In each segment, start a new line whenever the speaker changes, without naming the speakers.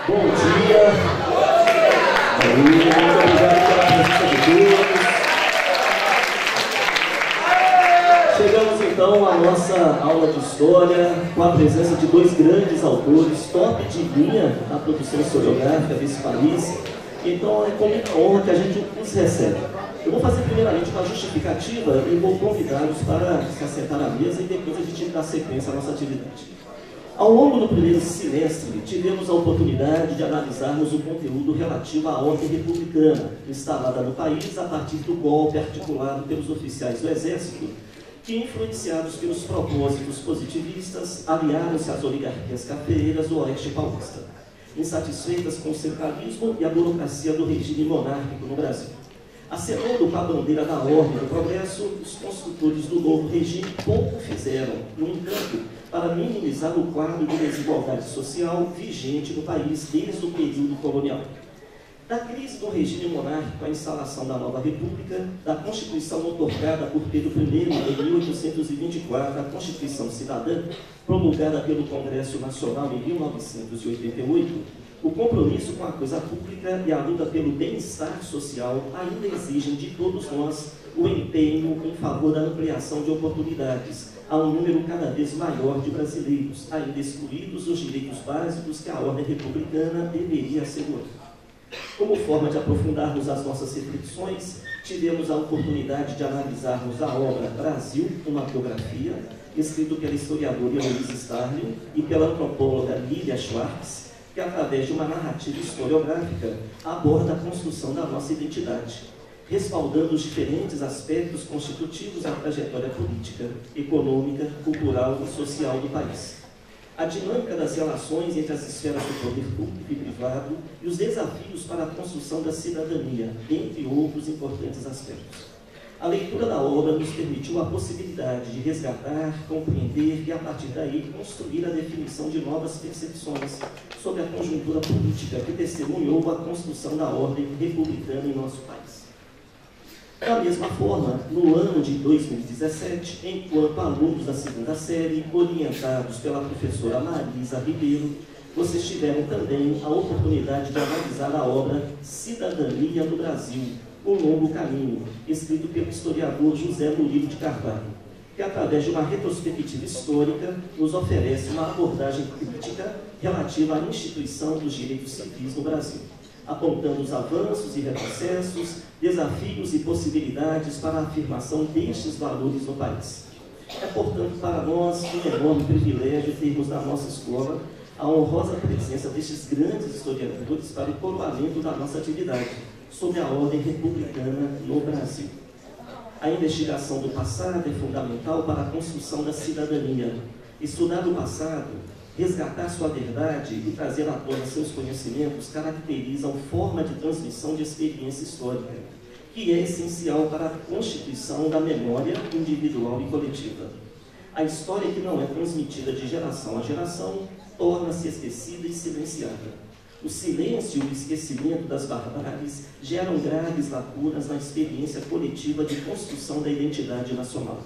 Bom dia. Muito obrigado pela presença de todos. Chegamos então à nossa aula de história com a presença de dois grandes autores, top de linha da produção historiográfica desse país. Então é com muita honra que a gente os recebe. Eu vou fazer primeiramente uma justificativa e vou convidá-los para se assentar à mesa e depois a gente dá sequência à nossa atividade. Ao longo do primeiro semestre, tivemos a oportunidade de analisarmos o conteúdo relativo à ordem republicana, instalada no país a partir do golpe articulado pelos oficiais do Exército, que, influenciados pelos propósitos positivistas, aliaram-se às oligarquias cafeeiras do Oeste Paulista, insatisfeitas com o centralismo e a burocracia do regime monárquico no Brasil. Acenando com a bandeira da ordem e do progresso, os construtores do novo regime pouco fizeram, no entanto, para minimizar o quadro de desigualdade social vigente no país desde o período colonial. Da crise do regime monárquico à instalação da nova república, da Constituição outorgada por Pedro I em 1824, a Constituição Cidadã, promulgada pelo Congresso Nacional em 1988, o compromisso com a coisa pública e a luta pelo bem-estar social ainda exigem de todos nós o empenho em favor da ampliação de oportunidades a um número cada vez maior de brasileiros, ainda excluídos dos direitos básicos que a ordem republicana deveria assegurar. Como forma de aprofundarmos as nossas reflexões, tivemos a oportunidade de analisarmos a obra Brasil, uma biografia, escrito pela historiadora Heloísa Starling e pela antropóloga Lilia Schwartz, que, através de uma narrativa historiográfica, aborda a construção da nossa identidade, respaldando os diferentes aspectos constitutivos da trajetória política, econômica, cultural e social do país. A dinâmica das relações entre as esferas do poder público e privado e os desafios para a construção da cidadania, entre outros importantes aspectos. A leitura da obra nos permitiu a possibilidade de resgatar, compreender e, a partir daí, construir a definição de novas percepções sobre a conjuntura política que testemunhou a construção da ordem republicana em nosso país. Da mesma forma, no ano de 2017, enquanto alunos da segunda série, orientados pela professora Marisa Ribeiro, vocês tiveram também a oportunidade de analisar a obra Cidadania no Brasil, O Longo Caminho, escrito pelo historiador José Murilo de Carvalho, que, através de uma retrospectiva histórica, nos oferece uma abordagem crítica relativa à instituição dos direitos civis no Brasil, apontando os avanços e retrocessos, desafios e possibilidades para a afirmação destes valores no país. É, portanto, para nós um enorme privilégio termos na nossa escola a honrosa presença destes grandes historiadores para o coroamento da nossa atividade sobre a ordem republicana no Brasil. A investigação do passado é fundamental para a construção da cidadania. Estudar o passado, resgatar sua verdade e trazer à tona seus conhecimentos caracterizam forma de transmissão de experiência histórica, que é essencial para a constituição da memória individual e coletiva. A história que não é transmitida de geração a geração torna-se esquecida e silenciada. O silêncio e o esquecimento das barbáries geram graves lacunas na experiência coletiva de construção da identidade nacional.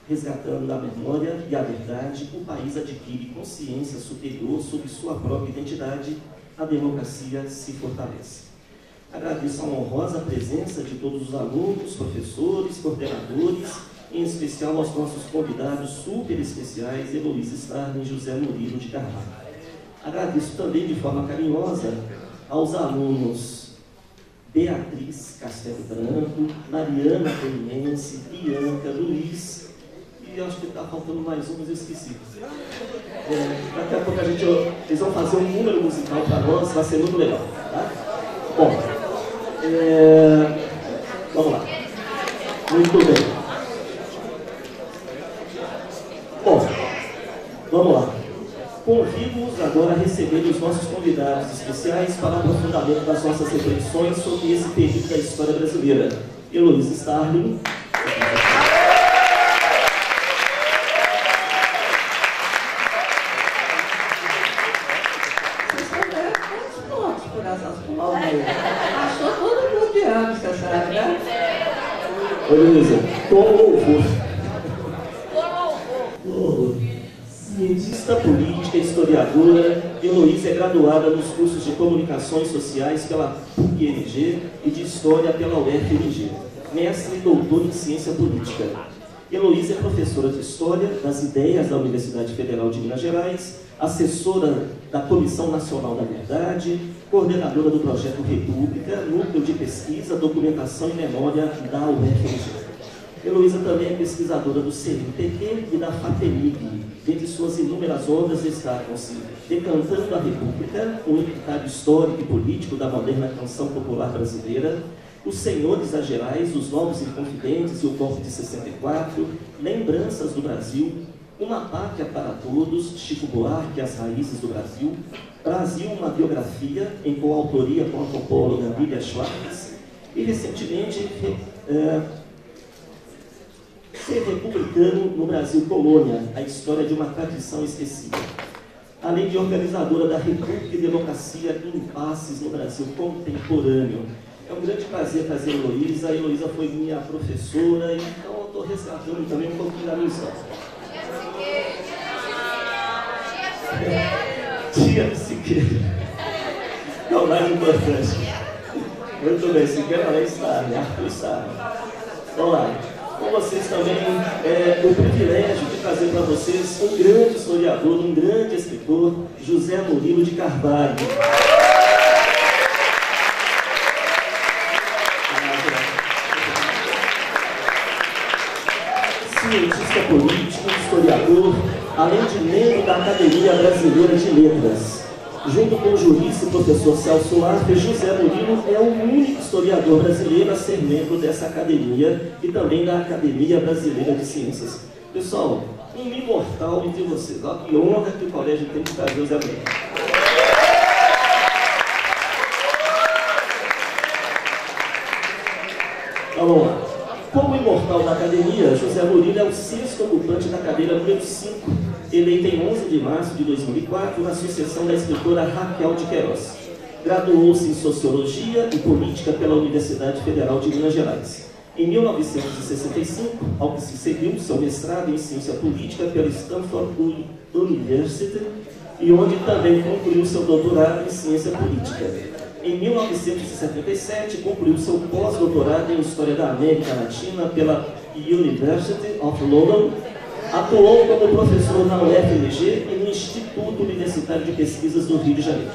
Resgatando a memória e a verdade, o país adquire consciência superior sobre sua própria identidade, a democracia se fortalece. Agradeço a honrosa presença de todos os alunos, professores, coordenadores, em especial aos nossos convidados super especiais, Heloísa Starling e José Murilo de Carvalho. Agradeço também de forma carinhosa aos alunos Beatriz Castelo Branco, Mariana Fluminense, Bianca, Luiz, e acho que está faltando mais um, mas eu esqueci. Daqui a pouco eles vão fazer um número musical para nós, vai ser muito legal. Tá? Bom, vamos lá. Muito bem. Bom, vamos lá. Convido-os agora a receber os nossos convidados especiais para o aprofundamento das nossas reflexões sobre esse período da história brasileira. Heloísa Starling.
Passou todo mundo de anos, você sabe, né?
Heloísa, com louvor.
Louvor.
Sim.
cientista política e historiadora, Heloísa é graduada nos cursos de Comunicações Sociais pela PUC-MG e de História pela UFMG, mestre e doutor em Ciência Política. Heloísa é professora de História das Ideias da Universidade Federal de Minas Gerais, assessora da Comissão Nacional da Verdade, coordenadora do Projeto República, Núcleo de Pesquisa, Documentação e Memória da UFMG. Heloísa também é pesquisadora do CNPq e da FAPEMIG. Dentre suas inúmeras obras destacam-se Decantando a República, um inventário histórico e político da moderna canção popular brasileira, Os Senhores das Gerais, Os Novos Inconfidentes e o Golpe de 64, Lembranças do Brasil, Uma Pátria para Todos, Chico Buarque, As Raízes do Brasil, Brasil, uma biografia, em coautoria com a antropóloga Lilia Schwartz, e recentemente Ser Republicano no Brasil Colônia, a história de uma tradição esquecida. Além de organizadora da República e Democracia em Impasses no Brasil Contemporâneo. É um grande prazer trazer a Heloísa. A Heloísa foi minha professora, então eu estou resgatando também um pouquinho da minha história. Tia Siqueira. É o mais importante. Muito bem, Siqueira não está, né? Arthur está. Vamos lá. Com vocês também o privilégio de trazer para vocês um grande historiador, um grande escritor, José Murilo de Carvalho. Cientista político, historiador, além de membro da Academia Brasileira de Letras. Junto com o jurista e professor Celso Arthur, José Murilo é o único historiador brasileiro a ser membro dessa academia e também da Academia Brasileira de Ciências. Pessoal, um imortal entre vocês. Olha que honra que o colégio tem de trazer o Zé Murilo. Então, vamos lá. Como imortal da academia, José Murilo é o sexto ocupante da cadeira número 5, eleita em 11 de março de 2004 na sucessão da escritora Raquel de Queiroz. Graduou-se em Sociologia e Política pela Universidade Federal de Minas Gerais. Em 1965, ao que se seguiu seu mestrado em Ciência Política pela Stanford University, e onde também concluiu seu doutorado em Ciência Política. Em 1977, concluiu seu pós-doutorado em História da América Latina pela University of London. Atuou como professor na UFMG e no Instituto Universitário de Pesquisas do Rio de Janeiro.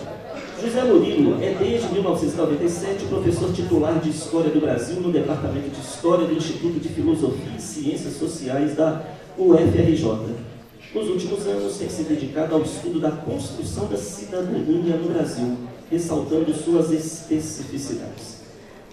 José Murilo é, desde 1997, professor titular de História do Brasil no Departamento de História do Instituto de Filosofia e Ciências Sociais da UFRJ. Nos últimos anos, tem se dedicado ao estudo da construção da cidadania no Brasil, ressaltando suas especificidades.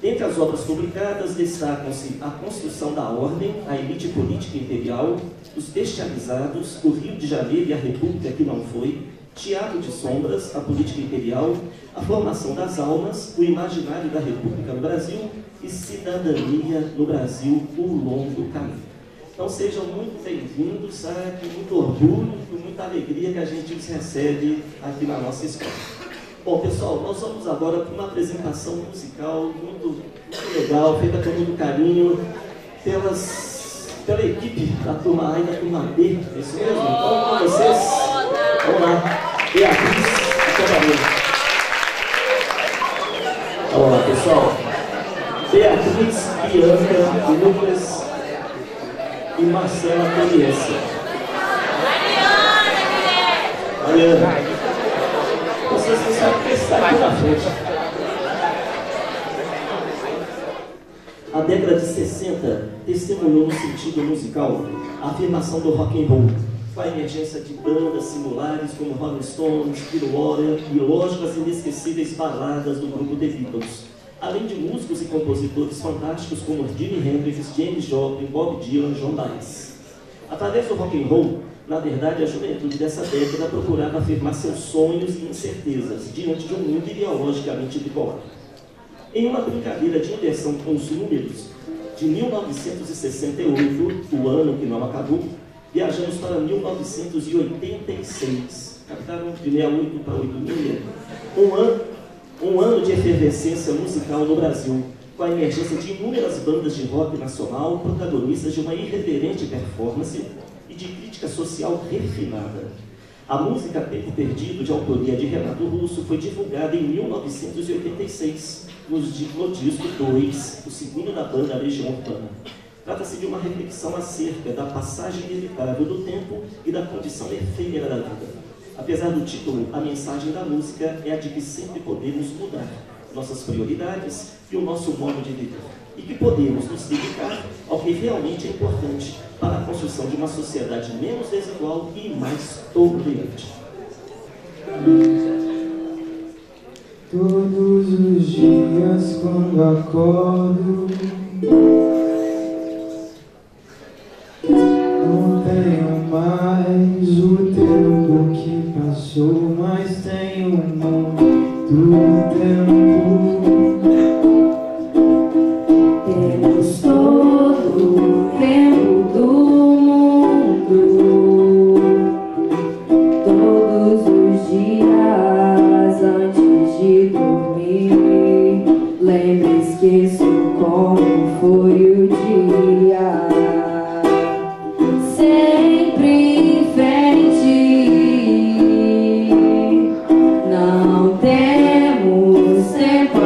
Dentre as obras publicadas, destacam-se A Construção da Ordem, A Elite Política Imperial, Os Bestializados, O Rio de Janeiro e a República que Não Foi, Teatro de Sombras, A Política Imperial, A Formação das Almas, O Imaginário da República no Brasil e Cidadania no Brasil, O Longo Caminho. Então sejam muito bem-vindos, com muito orgulho, com muita alegria que a gente os recebe aqui na nossa escola. Bom, pessoal, nós vamos agora para uma apresentação musical muito legal, feita com muito carinho pela equipe da turma A e da turma B, é isso mesmo? Então, com vocês, vamos lá, Beatriz e Camarão. Vamos lá, pessoal. Beatriz, Bianca, Lucas e Marcela Toniessa. Mariana. Vocês não sabem que está aqui na frente. A década de 60 testemunhou no sentido musical a afirmação do rock and roll, com a emergência de bandas singulares como Rolling Stones, Clearwater e, lógico, as inesquecíveis baladas do grupo The Beatles, além de músicos e compositores fantásticos como Jimi Hendrix, Janis Joplin, Bob Dylan e Joan Baez. Através do rock and roll, na verdade, a juventude dessa década procurava afirmar seus sonhos e incertezas diante de um mundo ideologicamente bipolar. Em uma brincadeira de inversão com os números, de 1968, o ano que não acabou, viajamos para 1986. Captaram de 68 para 86. Um ano de efervescência musical no Brasil, com a emergência de inúmeras bandas de rock nacional, protagonistas de uma irreverente performance, e de crítica social refinada. A música Tempo Perdido, de autoria de Renato Russo, foi divulgada em 1986, no disco 2, o segundo da banda Legião Urbana. Trata-se de uma reflexão acerca da passagem inevitável do tempo e da condição efêmera da vida. Apesar do título, a mensagem da música é a de que sempre podemos mudar nossas prioridades e o nosso modo de viver, e que podemos nos dedicar ao que realmente é importante para a construção de uma sociedade menos desigual e mais tolerante.
Todos os dias quando acordo, não tenho mais o tempo que passou, mas tenho muito tempo.
Temos todo o tempo do mundo, todos os dias antes de dormir. Lembra, esqueço como foi o dia. Sempre em frente, não temos tempo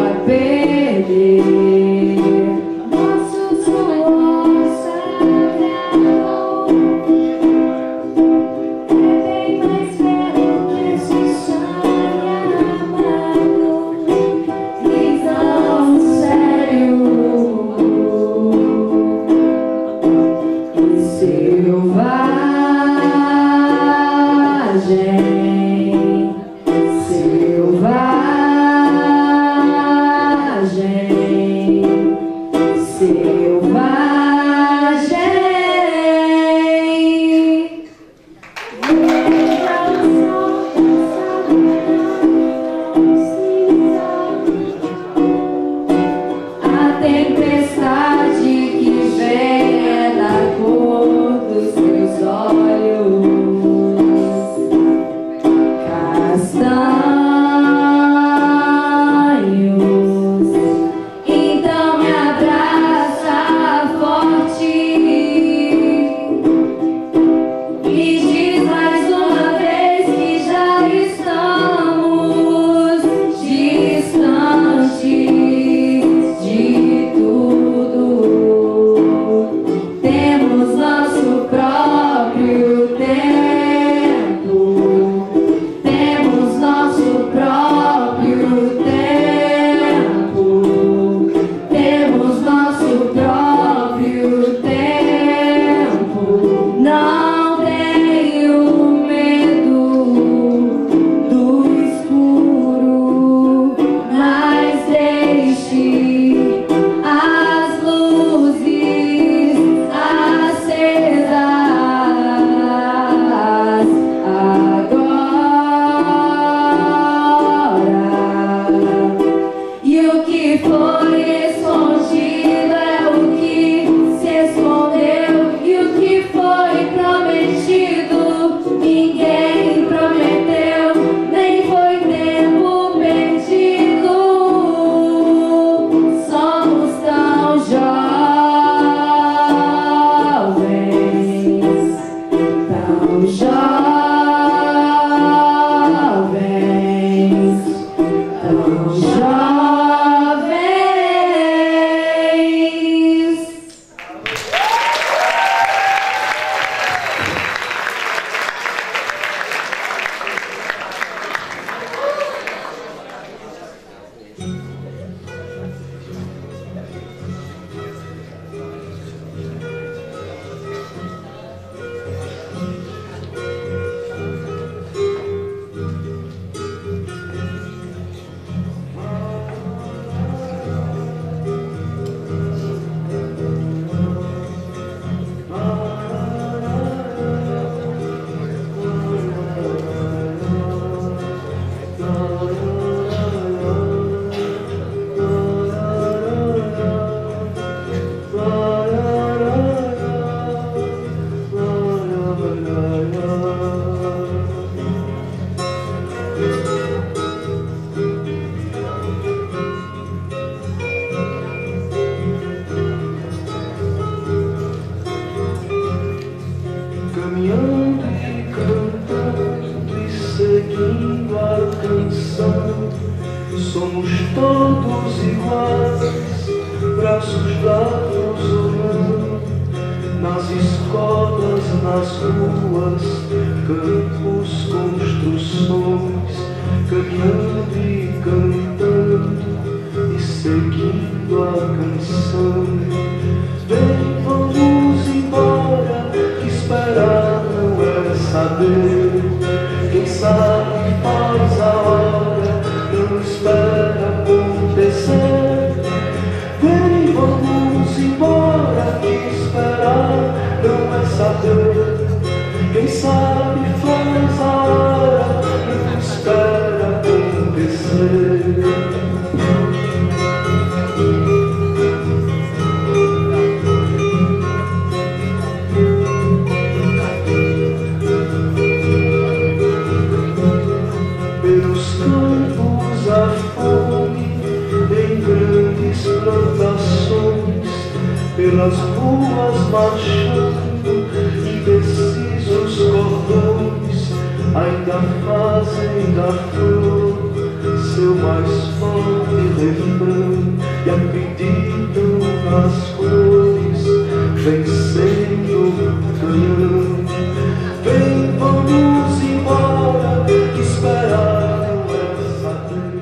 caminhando e cantando e seguindo a canção. Somos todos iguais, braços dados orando, nas escolas, nas ruas, campos, construções, caminhando e cantando e seguindo a canção. Vem, vamos embora, que esperar não é saber. Quem sabe faz a hora, não espera acontecer. Vem, vamos embora, que esperar não é saber. Quem sabe faz a hora, não espera acontecer. Pelas ruas marchando, indecisos cordões ainda fazem da flor seu mais forte refrão e acreditam nas cores, vencendo o canhão. Vem, vamos embora, que esperar não é saber.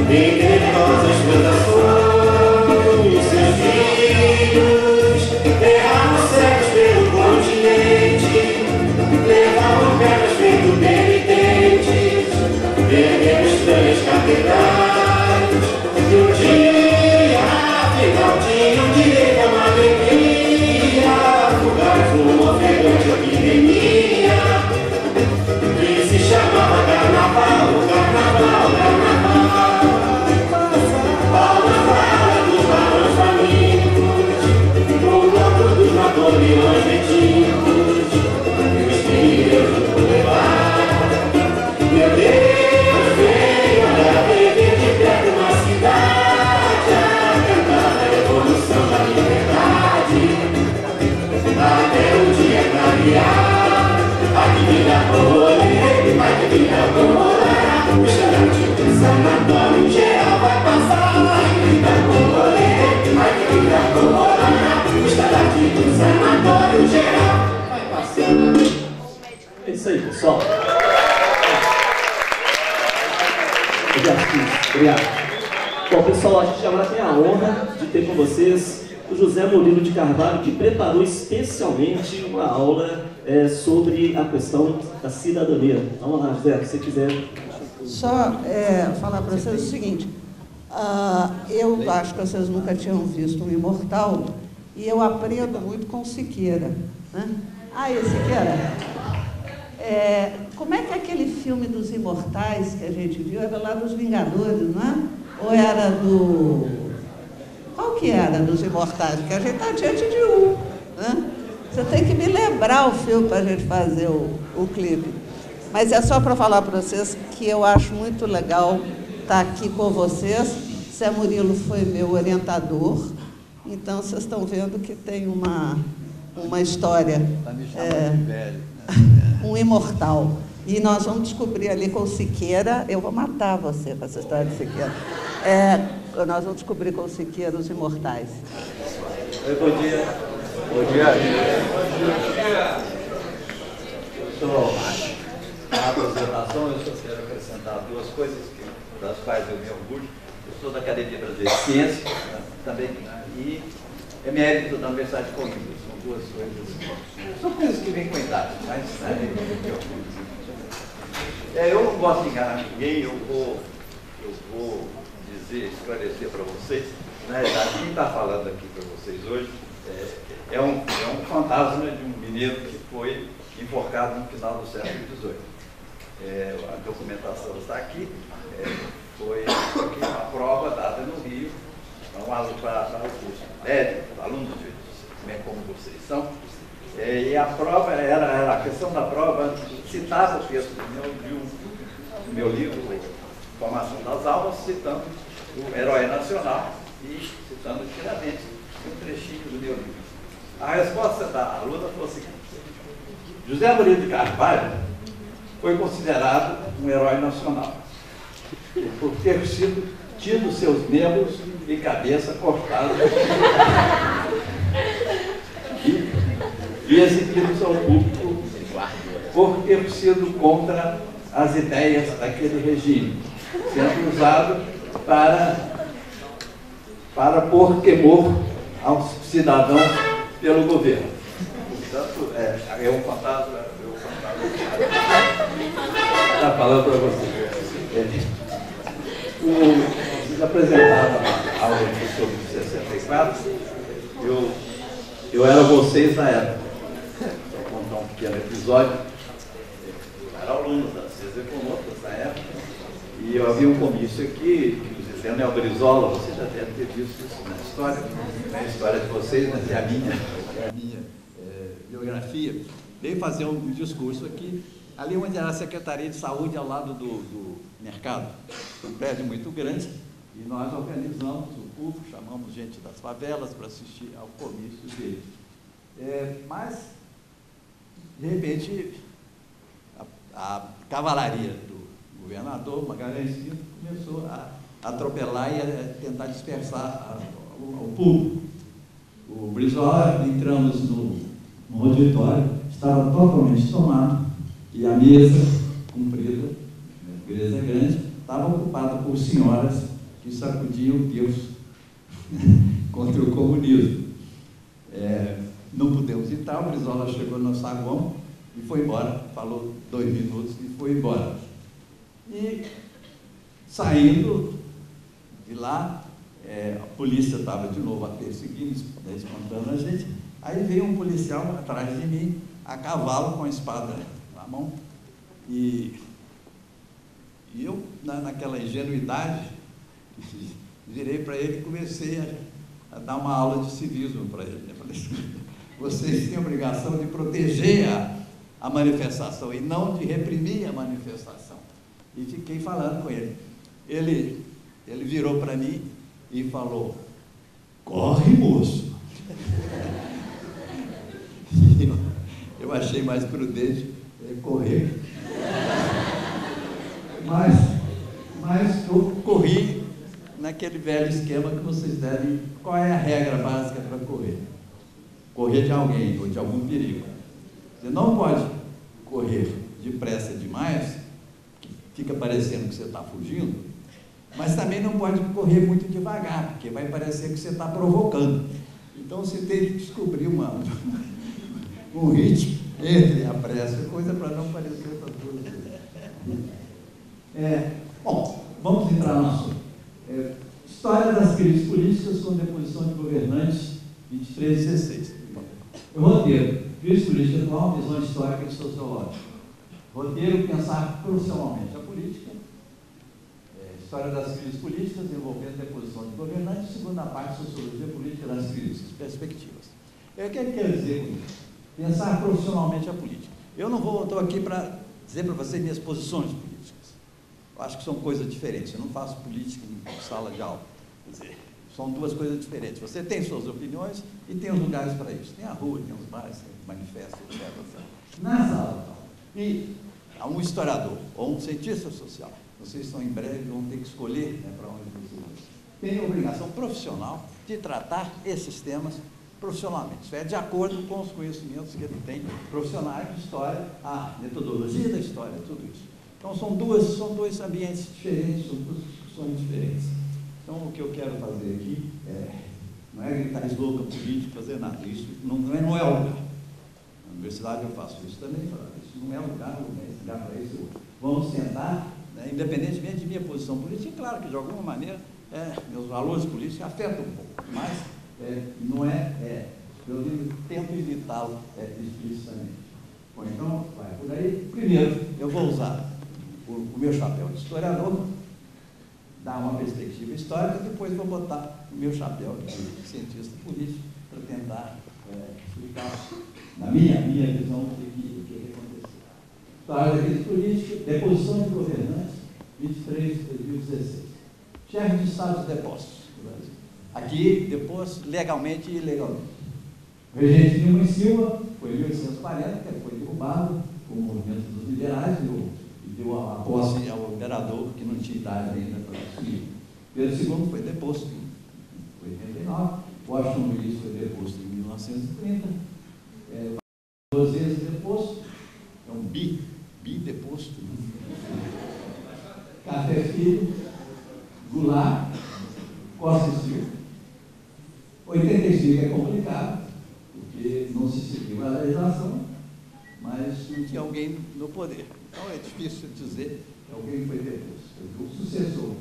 tenebrosas plantações, seus filhos erravam cegos pelo continente, levavam pedras feito penitentes, erguendo estranhas catedrais. E um dia, afinal, tinham direito a uma alegria, afogados numa ofegante epidemia que se chamava Carnaval, Carnaval, Carnaval. Palmas para dos barões famintos, o bloco dos Napoleões metidos, e o espírito do levar. Meu Deus, veio da TV de perto uma cidade a cantar a revolução da liberdade, até o dia clarear. Ai que vida boa, ai que vida boa, o estandarte do sanatório geral vai passar. Ai que vida boa, ai que vida boa, o estandarte do sanatório geral vai passar.
É isso aí, pessoal. Obrigado. Bom, pessoal, a gente agora tem a honra de ter com vocês o José Murilo de Carvalho, que preparou especialmente uma aula sobre a questão da cidadania. Vamos lá, José, se você quiser.
Só falar para vocês o seguinte, eu acho que vocês nunca tinham visto um imortal, e eu aprendo muito com Siqueira, né? Aí, Siqueira, como é que aquele filme dos imortais que a gente viu era lá dos Vingadores, não é? Ou era do... Qual que era dos imortais? Porque a gente está diante de um, né? Você tem que me lembrar o filme para a gente fazer o clipe. Mas é só para falar para vocês que eu acho muito legal estar aqui com vocês. Zé Murilo foi meu orientador, então vocês estão vendo que tem uma história, um imortal. E nós vamos descobrir ali com Siqueira, eu vou matar você com essa história de Siqueira. Nós vamos descobrir com Siqueira os imortais.
Oi, bom dia. Bom dia. Na apresentação, eu só quero acrescentar duas coisas das quais eu me orgulho. Eu sou da Academia Brasileira de Ciências, também, e emérito da Universidade de Coimbra. São duas coisas. São coisas que vêm com a idade, mas eu não gosto de enganar ninguém. Eu vou esclarecer para vocês. Na verdade, quem está falando aqui para vocês hoje é um fantasma de um mineiro que foi enforcado no final do século XVIII. A documentação está aqui. Foi uma prova dada no Rio para o curso médio, alunos como vocês são. E a prova a questão da prova citava o texto do meu livro, Formação das Almas, citando o herói nacional e citando Tiradentes, um trechinho do meu livro. A resposta da aluna foi a seguinte: José Murilo de Carvalho foi considerado um herói nacional por ter tido seus membros e cabeça cortados e exibidos ao público por ter sido contra as ideias daquele regime, sendo usado para pôr temor aos cidadãos pelo governo. Portanto, é um fantasma. Está falando para você. Vocês apresentavam a aula sobre 64. Eu era vocês na época. Vou contar um pequeno episódio. Eu era aluno das Ciências Econômicas na época. E eu havia um comício aqui, que o Daniel Brizola, você já deve ter visto isso na história, não é a história de vocês, mas é a minha biografia. Veio fazer um discurso aqui, ali onde era a Secretaria de Saúde, ao lado do mercado. Um prédio muito grande, e nós organizamos o público, chamamos gente das favelas para assistir ao comício dele. Mas, de repente, a cavalaria do governador Magalhães Pinto começou a atropelar e a tentar dispersar o público. O Brizola, entramos no auditório, estava totalmente tomado, e a mesa comprida, mesa grande, estava ocupada por senhoras
que sacudiam Deus contra o comunismo. Não pudemos entrar, o Brizola chegou no saguão e foi embora, falou 2 minutos e foi embora. E saindo de lá, a polícia estava de novo a perseguindo, espantando a gente. Aí veio um policial atrás de mim, a cavalo, com a espada na mão, e eu, naquela ingenuidade, virei para ele e comecei a dar uma aula de civismo para ele. Eu falei, vocês têm a obrigação de proteger a manifestação e não de reprimir a manifestação. E fiquei falando com ele. Ele virou para mim e falou, corre, moço. Eu achei mais prudente correr. Mas eu corri naquele velho esquema que vocês devem... Qual é a regra básica para correr? Correr de alguém ou de algum perigo. Você não pode correr depressa demais, que fica parecendo que você está fugindo, mas também não pode correr muito devagar, porque vai parecer que você está provocando. Então você tem que descobrir um ritmo entre a pressa e coisa para não parecer outra coisa. Bom, vamos entrar no assunto. História das crises políticas com deposição de governantes, 23 e 16. O roteiro, crise política atual, visão histórica e sociológica. Roteiro, pensar profissionalmente a política. História das crises políticas envolvendo deposição de governantes. Segunda parte, sociologia política das crises, perspectivas. O que quer dizer com isso? Pensar profissionalmente a política. Eu não estou aqui para dizer para vocês minhas posições políticas. Eu acho que são coisas diferentes. Eu não faço política em sala de aula. Quer dizer, são 2 coisas diferentes. Você tem suas opiniões e tem os lugares para isso. Tem a rua, tem os bares, tem manifestos, etc. Na sala, e um historiador ou um cientista social, vocês estão em breve, vão ter que escolher para onde vocês vão. Tem a obrigação profissional de tratar esses temas profissionalmente. Isso é de acordo com os conhecimentos que ele tem profissionais de história, a metodologia da história, tudo isso. Então, são dois ambientes diferentes, são 2 discussões diferentes. Então, o que eu quero fazer aqui não é gritar slogan político, fazer nada. Isso não é o lugar. Na universidade eu faço isso também, isso não é o lugar para isso. Vamos sentar, independentemente de minha posição política, claro que de alguma maneira meus valores políticos afetam um pouco, mas não eu tento evitá-lo explicitamente. Bom, então, vai por aí. Primeiro, eu vou usar o meu chapéu de historiador, dar uma perspectiva histórica, depois vou botar o meu chapéu de cientista político para tentar explicar, na minha visão, o que aconteceu. História da crise política, deposição de governantes, 23 de 2016. Chefe de Estado de Depósitos do Brasil. Aqui, depois, legalmente e ilegalmente. O regente Nilma e Silva foi em 1840, que foi derrubado com o movimento dos liberais e deu a posse ao imperador que não tinha idade ainda para assumir. Pedro II foi deposto em 89, Washington Luiz foi deposto em 1930, 2 vezes deposto, é um bi-deposto. Café Filho, Goulart, Costa e Silva. 85 é complicado, porque não se seguiu a legislação, mas não tinha alguém no poder. Então é difícil dizer que alguém foi deposto. O sucessor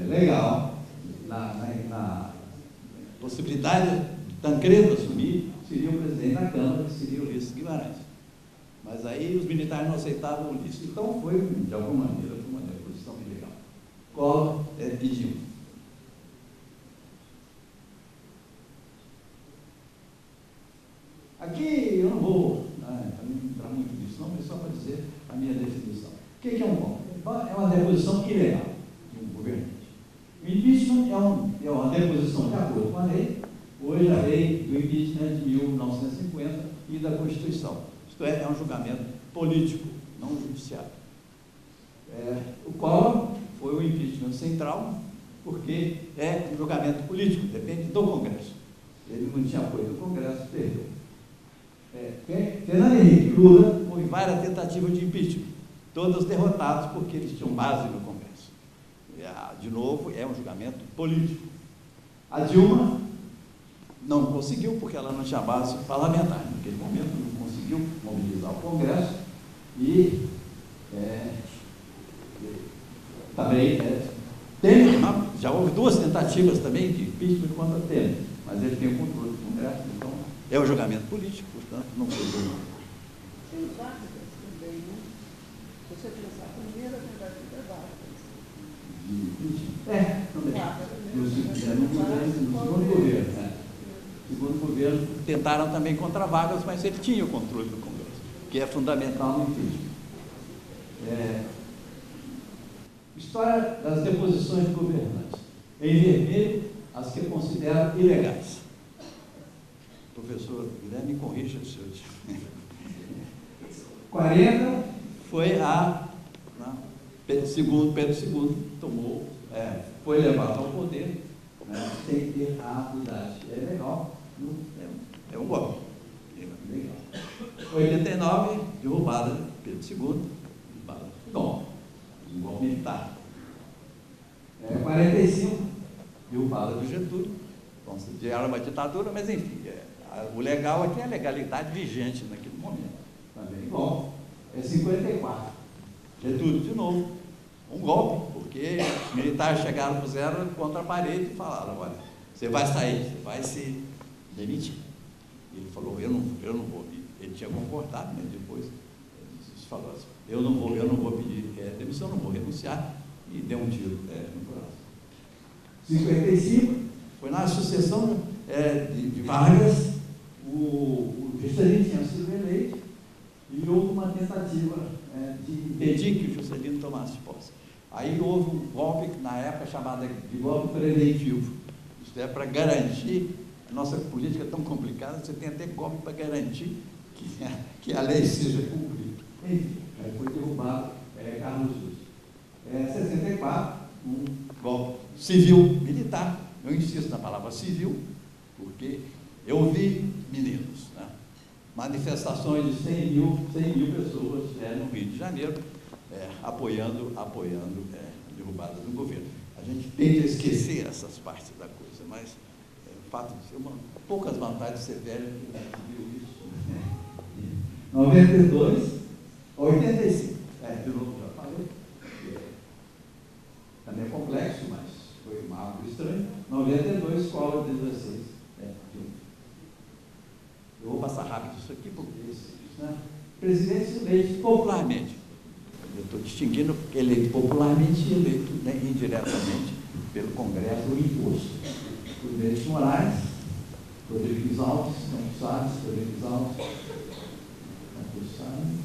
legal, na possibilidade de Tancredo assumir, seria o presidente da Câmara, que seria o Ulisses Guimarães. Mas aí os militares não aceitavam o Ulisses. Então foi, de alguma maneira, uma deposição ilegal. Collor pediu. Aqui eu não vou entrar muito nisso, não, mas só para dizer a minha definição. O que é um golpe? É uma deposição ilegal de um governante. O impeachment é uma deposição de acordo com a lei, hoje a lei do impeachment de 1950 e da Constituição. Isto é um julgamento político, não judiciário. O Collor foi o impeachment central, porque é um julgamento político, depende do Congresso. Ele não tinha apoio do Congresso, perdeu. Fernando Henrique Lula, houve várias tentativas de impeachment, todas derrotadas porque eles tinham base no Congresso.
de novo, é um julgamento político. A Dilma não conseguiu, porque ela não tinha base parlamentar. Naquele momento, não conseguiu mobilizar o Congresso e também Temer, já houve 2 tentativas também de impeachment contra Temer, mas ele tem o controle do Congresso, então é um julgamento político, portanto, não foi bom.
Tem Vargas também, né? Se você pensar, a primeira tentativa é Vargas.
No segundo governo. Segundo governo, tentaram também contra Vargas, mas ele tinha o controle do Congresso, que é fundamental no impeachment. História das deposições de governantes. Em vermelho, as que consideram ilegais. Professor Guilherme, me corrija se eu digo. 40 foi Pedro II tomou, foi levado ao poder, né, sem ter a idade. É legal, é um golpe. É legal. 89, derrubada de Pedro II, derrubada de Dom, um golpe militar. 45, derrubada do Getúlio, considerada uma ditadura, mas enfim, o legal aqui é a legalidade vigente naquele momento. Também golpe. 54, Getúlio de novo, um golpe, porque os militares chegaram, puseram contra a parede e falaram: olha, você vai sair, você vai se demitir. Ele falou: eu não vou. Ele tinha concordado, mas depois ele falou assim: eu não vou pedir demissão, não vou renunciar, e deu um tiro no braço. 55, foi na sucessão de Vargas, o Juscelino tinha sido eleito e houve uma tentativa de impedir que o Juscelino tomasse posse. Aí houve um golpe, na época chamado de golpe preventivo. Isso é para garantir, a nossa política é tão complicada, você tem até golpe para garantir que a lei seja cumprida. Enfim, aí foi derrubado Carlos Luz. 64, um golpe civil-militar. Eu insisto na palavra civil, porque eu vi meninos, né? Manifestações de 100 mil pessoas no Rio de Janeiro, apoiando a derrubada do governo. A gente tenta esquecer essas partes da coisa, mas o fato de ser poucas vantagens de ser velho, que a gente viu isso. 92, 85, de novo já falei, também é complexo, mas foi algo estranho. 92, escola de 16. Eu vou passar rápido isso aqui, porque presidentes eleitos popularmente. Eu estou distinguindo eleito popularmente e eleito, né, indiretamente pelo Congresso ou imposto. Prudente Moraes, Rodrigues Alves, Campos Salles, Rodrigues Alves, Campos Salles.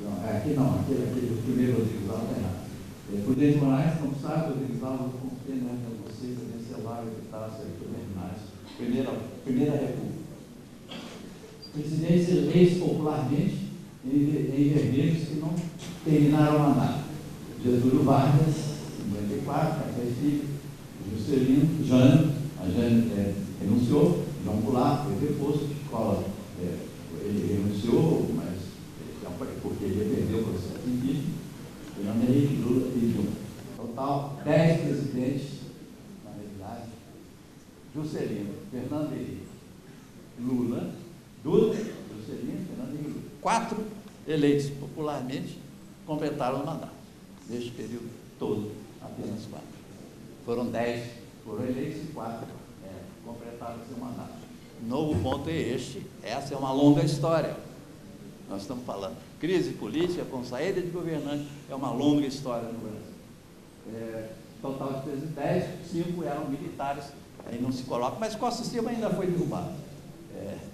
Não, aqui não, aquele primeiro Rodrigues Alves está errado. Prudente Moraes, Campos Salles, Rodrigues Alves, eu confio, né, para vocês, a Vencelário, que está terminar Primeira República. Presidentes eleitos popularmente em vermelhos que não terminaram o mandato. Getúlio Vargas, 54, Café Filho, Juscelino, a Jane renunciou, João Goulart foi deposto, Collor ele renunciou, mas porque ele perdeu o processo de impeachment, Fernando Henrique, Lula e Dilma. Total, 10 presidentes, na realidade, Juscelino, Fernando Henrique, Lula, Juscelino, Fernando Henrique, 4 eleitos popularmente completaram o mandato. Neste período todo, apenas 4. Foram 10, foram eleitos e 4 completaram seu mandato. O novo ponto é este, essa é uma longa história. Nós estamos falando, crise política com saída de governante, é uma longa história no Brasil. Total de presidentes, 5 eram militares, aí não se coloca, mas Costa Silva ainda foi derrubado.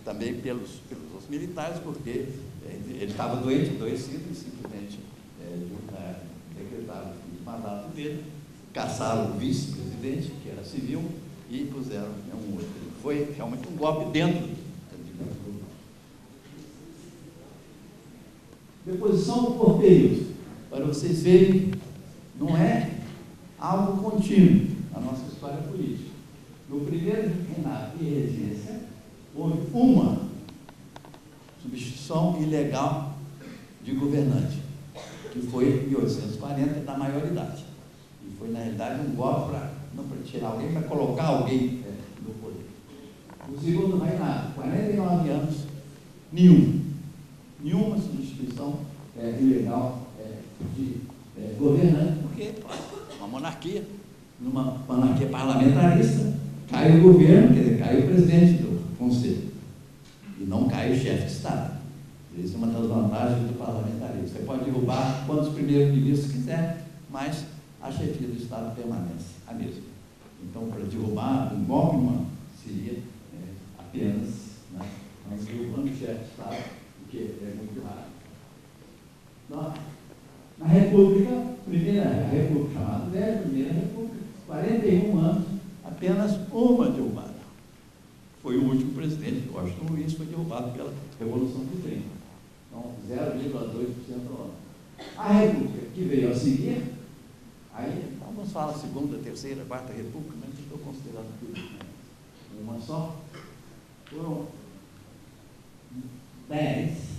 Também pelos militares, porque ele estava doente, adoecido, e simplesmente decretaram o mandato dele, caçaram o vice-presidente, que era civil, e puseram um outro. Foi realmente um golpe dentro do deposição por período. Para vocês verem, não é algo contínuo na nossa história política. No primeiro reinado e regência, houve uma substituição ilegal de governante, que foi em 1840, da maioridade. E foi, na realidade, realidade, um golpe não para tirar alguém, para colocar alguém no poder. O segundo reinado, 49 anos, nenhuma substituição ilegal de governante, porque uma monarquia, numa monarquia parlamentarista, cai o governo, quer dizer, cai o presidente do conselho, e não cai o chefe de Estado. Isso é uma das vantagens do parlamentarismo. Você pode derrubar quantos primeiros-ministros quiser, mas a chefia do Estado permanece a mesma. Então, para derrubar um golpe, seria apenas nós derrubando o chefe de Estado, o que é muito raro. Na República, primeira República chamada Velha, primeira República, 41 anos, apenas uma derrubada. Foi o último presidente, Washington Luiz, foi derrubado pela Revolução de 30. Então, 0,2% ao ano. A República que veio a seguir, aí vamos falar segunda, terceira, quarta República, mas estou considerando tudo, uma só. Foram 10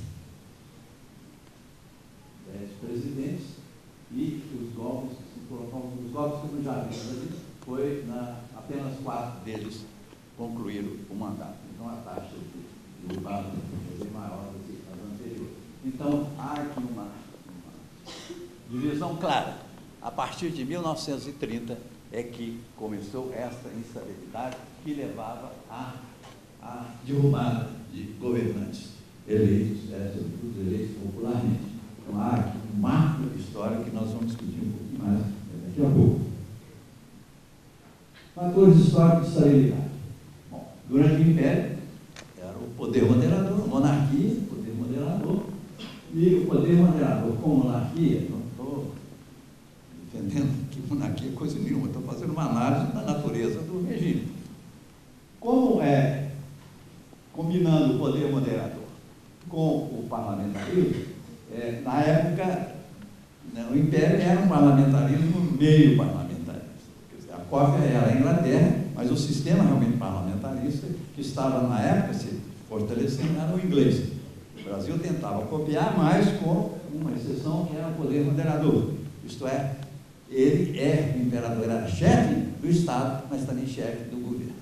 presidentes e os golpes que eu já vi, foi apenas 4 deles concluíram o mandato. Então a taxa de derrubada foi maior do que as anteriores. Então há aqui uma divisão clara. A partir de 1930 é que começou essa instabilidade que levava à derrubada de governantes eleitos, sobretudo eleitos popularmente. Então há aqui um marco histórico que nós vamos discutir um pouquinho mais daqui a pouco. Fatores históricos de estabilidade. Bom, durante o Império, era o poder moderador, a monarquia, o poder moderador, e o poder moderador com monarquia, não estou defendendo que monarquia é coisa nenhuma, estou fazendo uma análise da natureza do regime. Como combinando o poder moderador com o parlamentarismo, na época, o Império era um parlamentarismo meio parlamentarista. Quer dizer, a cópia era a Inglaterra, mas o sistema realmente parlamentarista que estava na época se fortalecendo era o inglês. O Brasil tentava copiar, mas com uma exceção que era o poder moderador. Isto é, o imperador era chefe do Estado, mas também chefe do governo,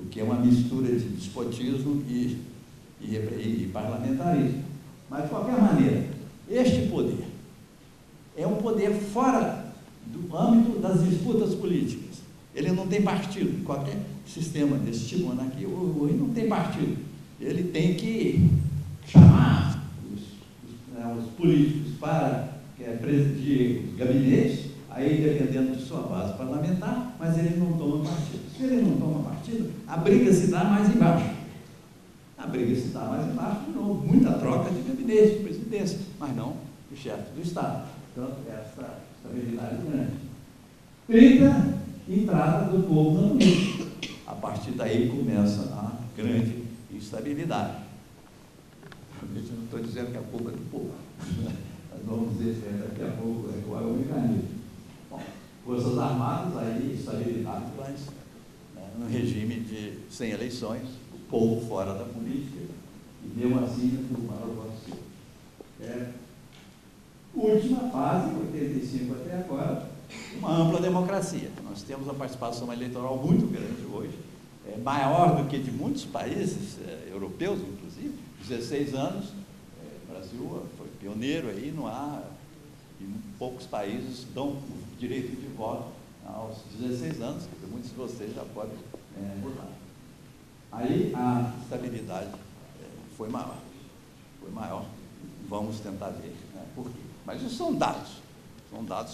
o que é uma mistura de despotismo e parlamentarismo. Mas, de qualquer maneira, este poder é um poder fora do âmbito das disputas políticas. Ele não tem partido. Qualquer sistema desse tipo, monarquia, o rei não tem partido. Ele tem que chamar os políticos para presidir os gabinetes, aí dependendo de sua base parlamentar, mas ele não toma partido. Se ele não toma partido, a briga se dá mais embaixo. A briga se dá mais embaixo, de novo, muita troca de gabinete, de presidência, mas não o chefe do Estado. Portanto, essa estabilidade grande. 30, entrada do povo na política. A partir daí começa a grande instabilidade. Eu não estou dizendo que a culpa é do povo. Nós vamos dizer daqui a pouco qual é o mecanismo. Bom, Forças Armadas, aí estabilidade, mas no regime sem eleições, o povo fora da política, e mesmo assim o maior voto. Última fase, 85 até agora, uma ampla democracia. Nós temos uma participação eleitoral muito grande hoje, maior do que de muitos países europeus, inclusive, 16 anos. O Brasil foi pioneiro aí, não há, e poucos países dão o direito de voto aos 16 anos, porque muitos de vocês já podem votar. Aí a estabilidade foi maior. Vamos tentar ver por quê. Mas isso são dados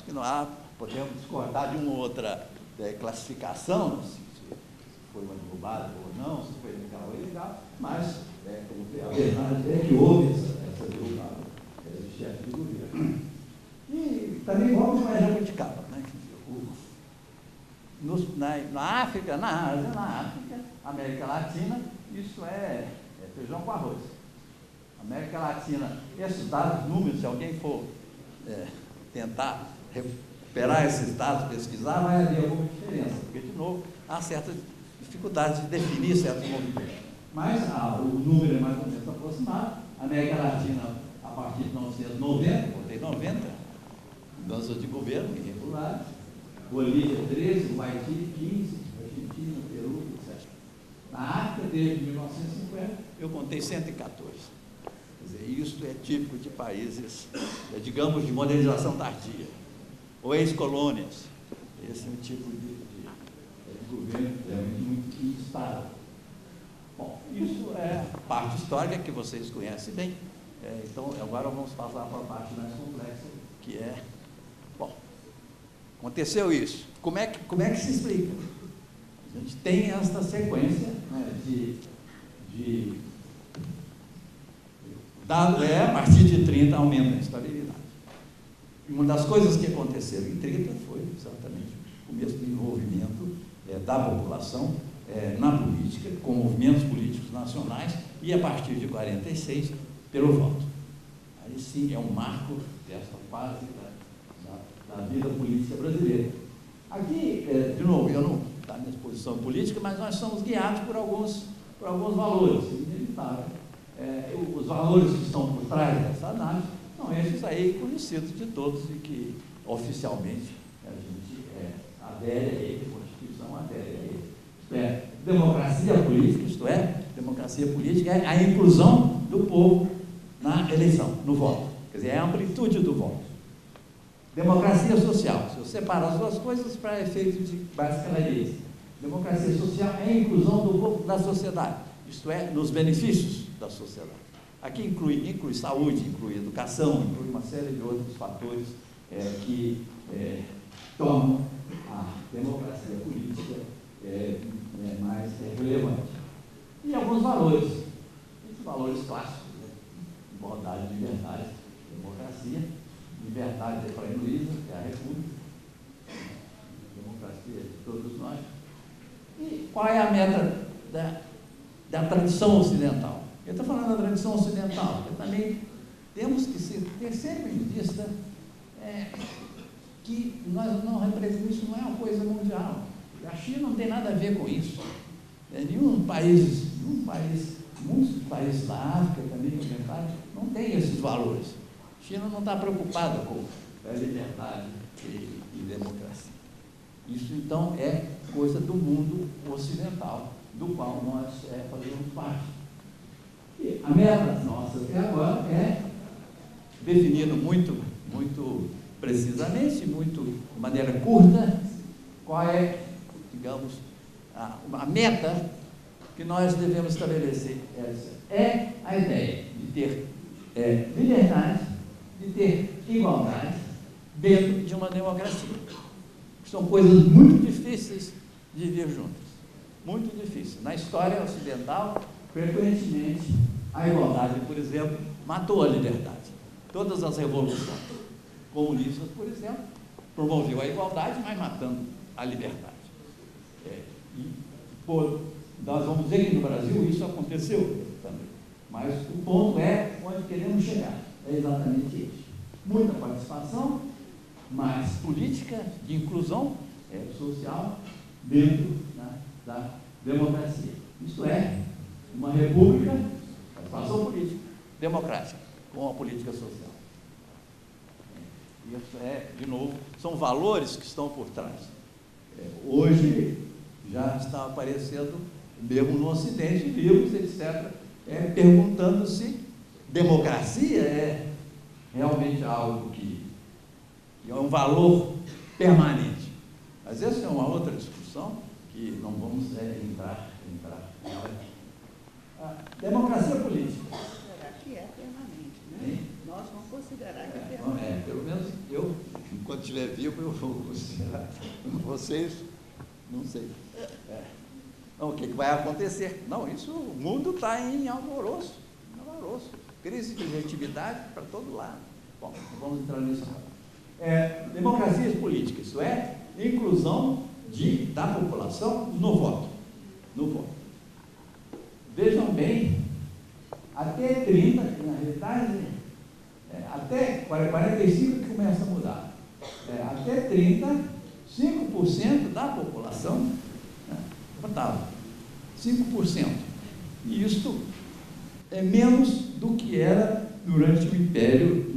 que não há, podemos discordar de uma outra classificação, se foi uma derrubada ou não, se foi legal ou ilegal, mas a verdade é que houve essa derrubada de chefe do governo. E também vamos mais jabuticaba, né? Na África, na Ásia, na África, América Latina, isso é feijão com arroz. América Latina, esses dados, números, se alguém for tentar recuperar esses dados, pesquisar, vai haver alguma diferença, porque, de novo, há certas dificuldades de definir certos movimentos. Mas o número é mais ou menos aproximado. América Latina, a partir de 1990, botei 90, mudanças de governo irregulares,
Bolívia 13, o Haiti 15, Argentina, Peru, etc. Na África, desde 1950, eu contei 114. Quer dizer, isso é típico de países, digamos, de modernização tardia, ou ex-colônias. Esse é um tipo de governo muito instável. Bom, isso é a parte histórica que vocês conhecem bem. Então, agora vamos passar para a parte mais complexa, que é... Bom, aconteceu isso. Como é que se explica? A gente tem esta sequência, né, a partir de 30 aumenta a estabilidade. E uma das coisas que aconteceram em 30 foi exatamente o mesmo desenvolvimento da população na política, com movimentos políticos nacionais, e a partir de 46, pelo voto. Aí sim é um marco desta fase da vida política brasileira. Aqui, de novo, eu não estou na exposição política, mas nós somos guiados por alguns valores, inevitável. Os valores que estão por trás dessa análise são esses aí conhecidos de todos e que oficialmente a gente adere a ele, a Constituição adere a ele. Isto é, democracia política, isto é, democracia política é a inclusão do povo na eleição, no voto. Quer dizer, é a amplitude do voto. Democracia social, se eu separo as duas coisas para efeitos de básica lei. Democracia social é a inclusão do povo na sociedade, isto é, nos benefícios da sociedade. Aqui inclui saúde, inclui educação, inclui uma série de outros fatores que tornam a democracia política mais relevante. E alguns valores, esses valores clássicos, né? Igualdade, liberdade, democracia, liberdade para a Luísa, que é a República, democracia de todos nós. E qual é a meta da tradição ocidental? Eu estou falando da tradição ocidental, porque também temos que ter sempre em vista que nós não representamos, isso não é uma coisa mundial. A China não tem nada a ver com isso. Muitos países da África também, não tem esses valores. A China não está preocupada com liberdade e democracia. Isso, então, é coisa do mundo ocidental, do qual nós fazemos parte. E a meta nossa até agora é definida muito precisamente, de maneira curta, qual é, digamos, a meta que nós devemos estabelecer. É a ideia de ter liberdade, de ter igualdade dentro de uma democracia. São coisas muito difíceis de vir juntas. Muito difíceis. Na história ocidental, frequentemente, a igualdade, por exemplo, matou a liberdade. Todas as revoluções comunistas, por exemplo, promoviam a igualdade, mas matando a liberdade. Nós vamos dizer que no Brasil isso aconteceu também. Mas o ponto é onde queremos chegar. É exatamente isso. Muita participação, mas política de inclusão social dentro da democracia. Isto é, uma república, participação política, democrática, com a política social. Isso de novo, são valores que estão por trás. Hoje já está aparecendo, mesmo no Ocidente, livros, etc., perguntando se democracia é realmente algo que é um valor permanente. Mas essa é uma outra discussão que não vamos entrar nela. A democracia política.
Será que é permanente, né? Nós vamos considerar que é permanente.
Pelo menos eu, enquanto estiver vivo, eu vou considerar. Vocês, não sei. Não, o que vai acontecer? Não, isso, o mundo está em alvoroço. Crise de legitimidade para todo lado. Bom, vamos entrar nisso agora. Democracias políticas, isso é, inclusão da população no voto. Vejam bem, até 30, na realidade, até 45 que começa a mudar. Até 30, 5% da população votava. 5%. E isso é menos do que era durante o Império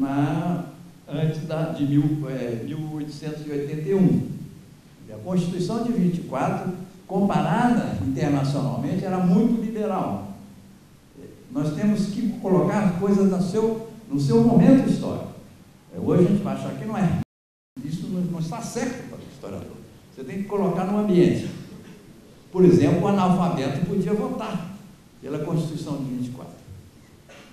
antes de 1881. A Constituição de 24, comparada internacionalmente, era muito liberal. Nós temos que colocar coisas no seu momento histórico. Hoje a gente vai achar que não é. Isso não está certo para o historiador. Você tem que colocar no ambiente. Por exemplo, o analfabeto podia votar pela Constituição de 24.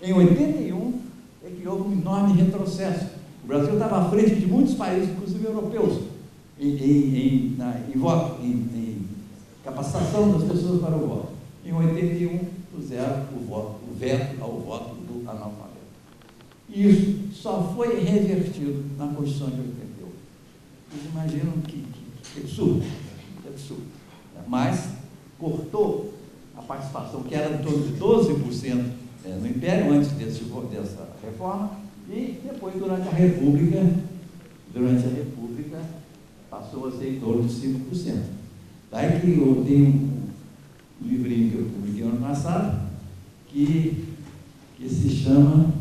Em 81, é que houve um enorme retrocesso. O Brasil estava à frente de muitos países, inclusive europeus, em voto, em capacitação das pessoas para o voto. Em 81, puseram o veto ao voto do analfabeto. E isso só foi revertido na Constituição de 88. Vocês imaginam que absurdo, que absurdo. Mas cortou a participação, que era em torno de 12% no Império, antes dessa reforma, e depois, durante a República, passou a ser em torno de 5%. Daí que eu tenho um livrinho que eu publiquei ano passado, que se chama,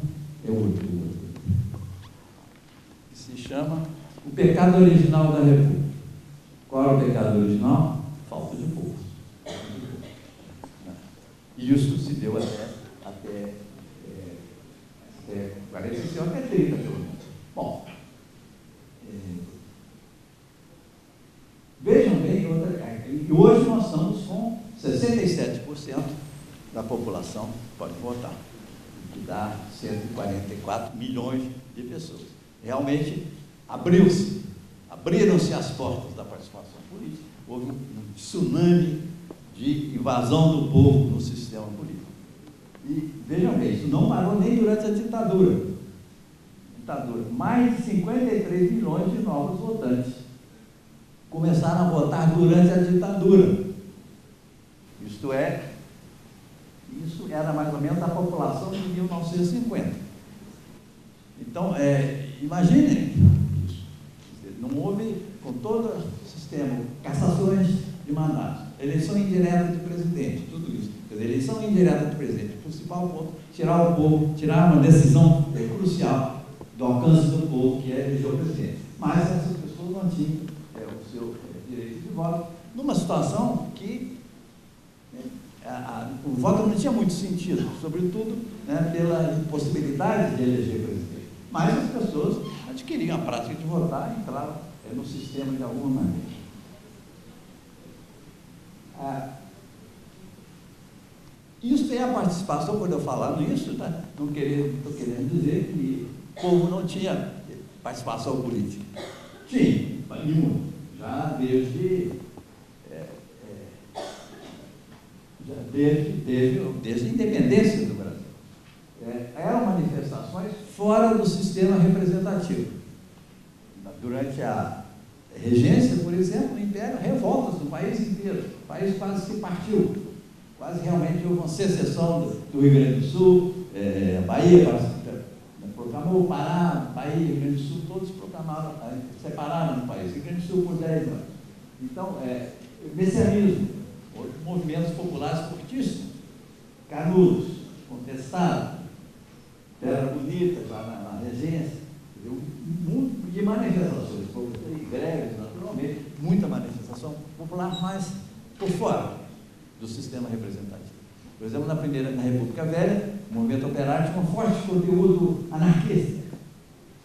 que se chama O Pecado Original da República. Qual é o pecado original? Falta de povo. E isso se deu até 45, até 30, pelo menos. Bom, vejam bem, hoje nós estamos com 67% da população pode votar, que dá 144 milhões de pessoas. Realmente abriram-se as portas da participação política, houve um tsunami de invasão do povo no sistema político. E vejam bem, isso não parou nem durante a ditadura. Mais de 53 milhões de novos votantes começaram a votar durante a ditadura. Isto é, isso era mais ou menos a população de 1950. Então, imaginem isso. Não houve, com todo o sistema, cassações de mandatos, eleição indireta de presidente, tudo isso. Quer dizer, eleição indireta de presidente, o principal ponto, tirar o povo, tirar uma decisão crucial do alcance do povo, que é eleger o presidente. Mas essas pessoas não tinham o seu direito de voto, numa situação que o voto não tinha muito sentido, sobretudo pela impossibilidade de eleger presidente. Mas as pessoas adquiriam a prática de votar e entravam no sistema de alguma maneira. Isso tem a participação, quando eu falar nisso, não estou querendo dizer que o povo não tinha participação política. Tinha, nenhuma. Já desde a independência do Brasil. Eram manifestações fora do sistema representativo. Durante a regência, por exemplo, o Império, revoltas no país inteiro. O país quase se partiu. Quase realmente houve uma secessão do Rio Grande do Sul, a Bahia proclamou o Pará, Bahia, Rio Grande do Sul, todos proclamaram, separaram o país, Rio Grande do Sul por 10 anos. Então, messianismo, movimentos populares fortíssimos, Canudos, contestado, Terra Bonita, lá na regência, um mundo de manifestações, greves, naturalmente, muita manifestação popular, mas por fora do sistema representativo. Por exemplo, na República Velha, o movimento operário tinha um forte conteúdo anarquista.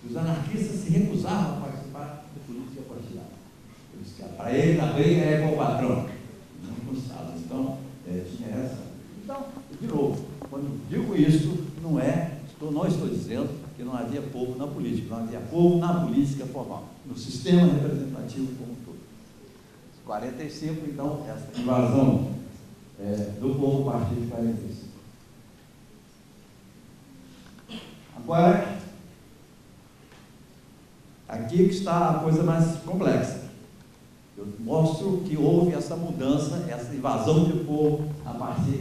Os anarquistas se recusavam a participar da política partidária. Para eles, a briga é com o patrão, não com o Estado. Então, tinha essa. Então, de novo, quando digo isso, não estou dizendo que não havia povo na política, não havia povo na política formal, no sistema representativo como um todo. 45, então, essa invasão do povo a partir de 45. Agora, aqui que está a coisa mais complexa. Eu mostro que houve essa mudança, essa invasão de povo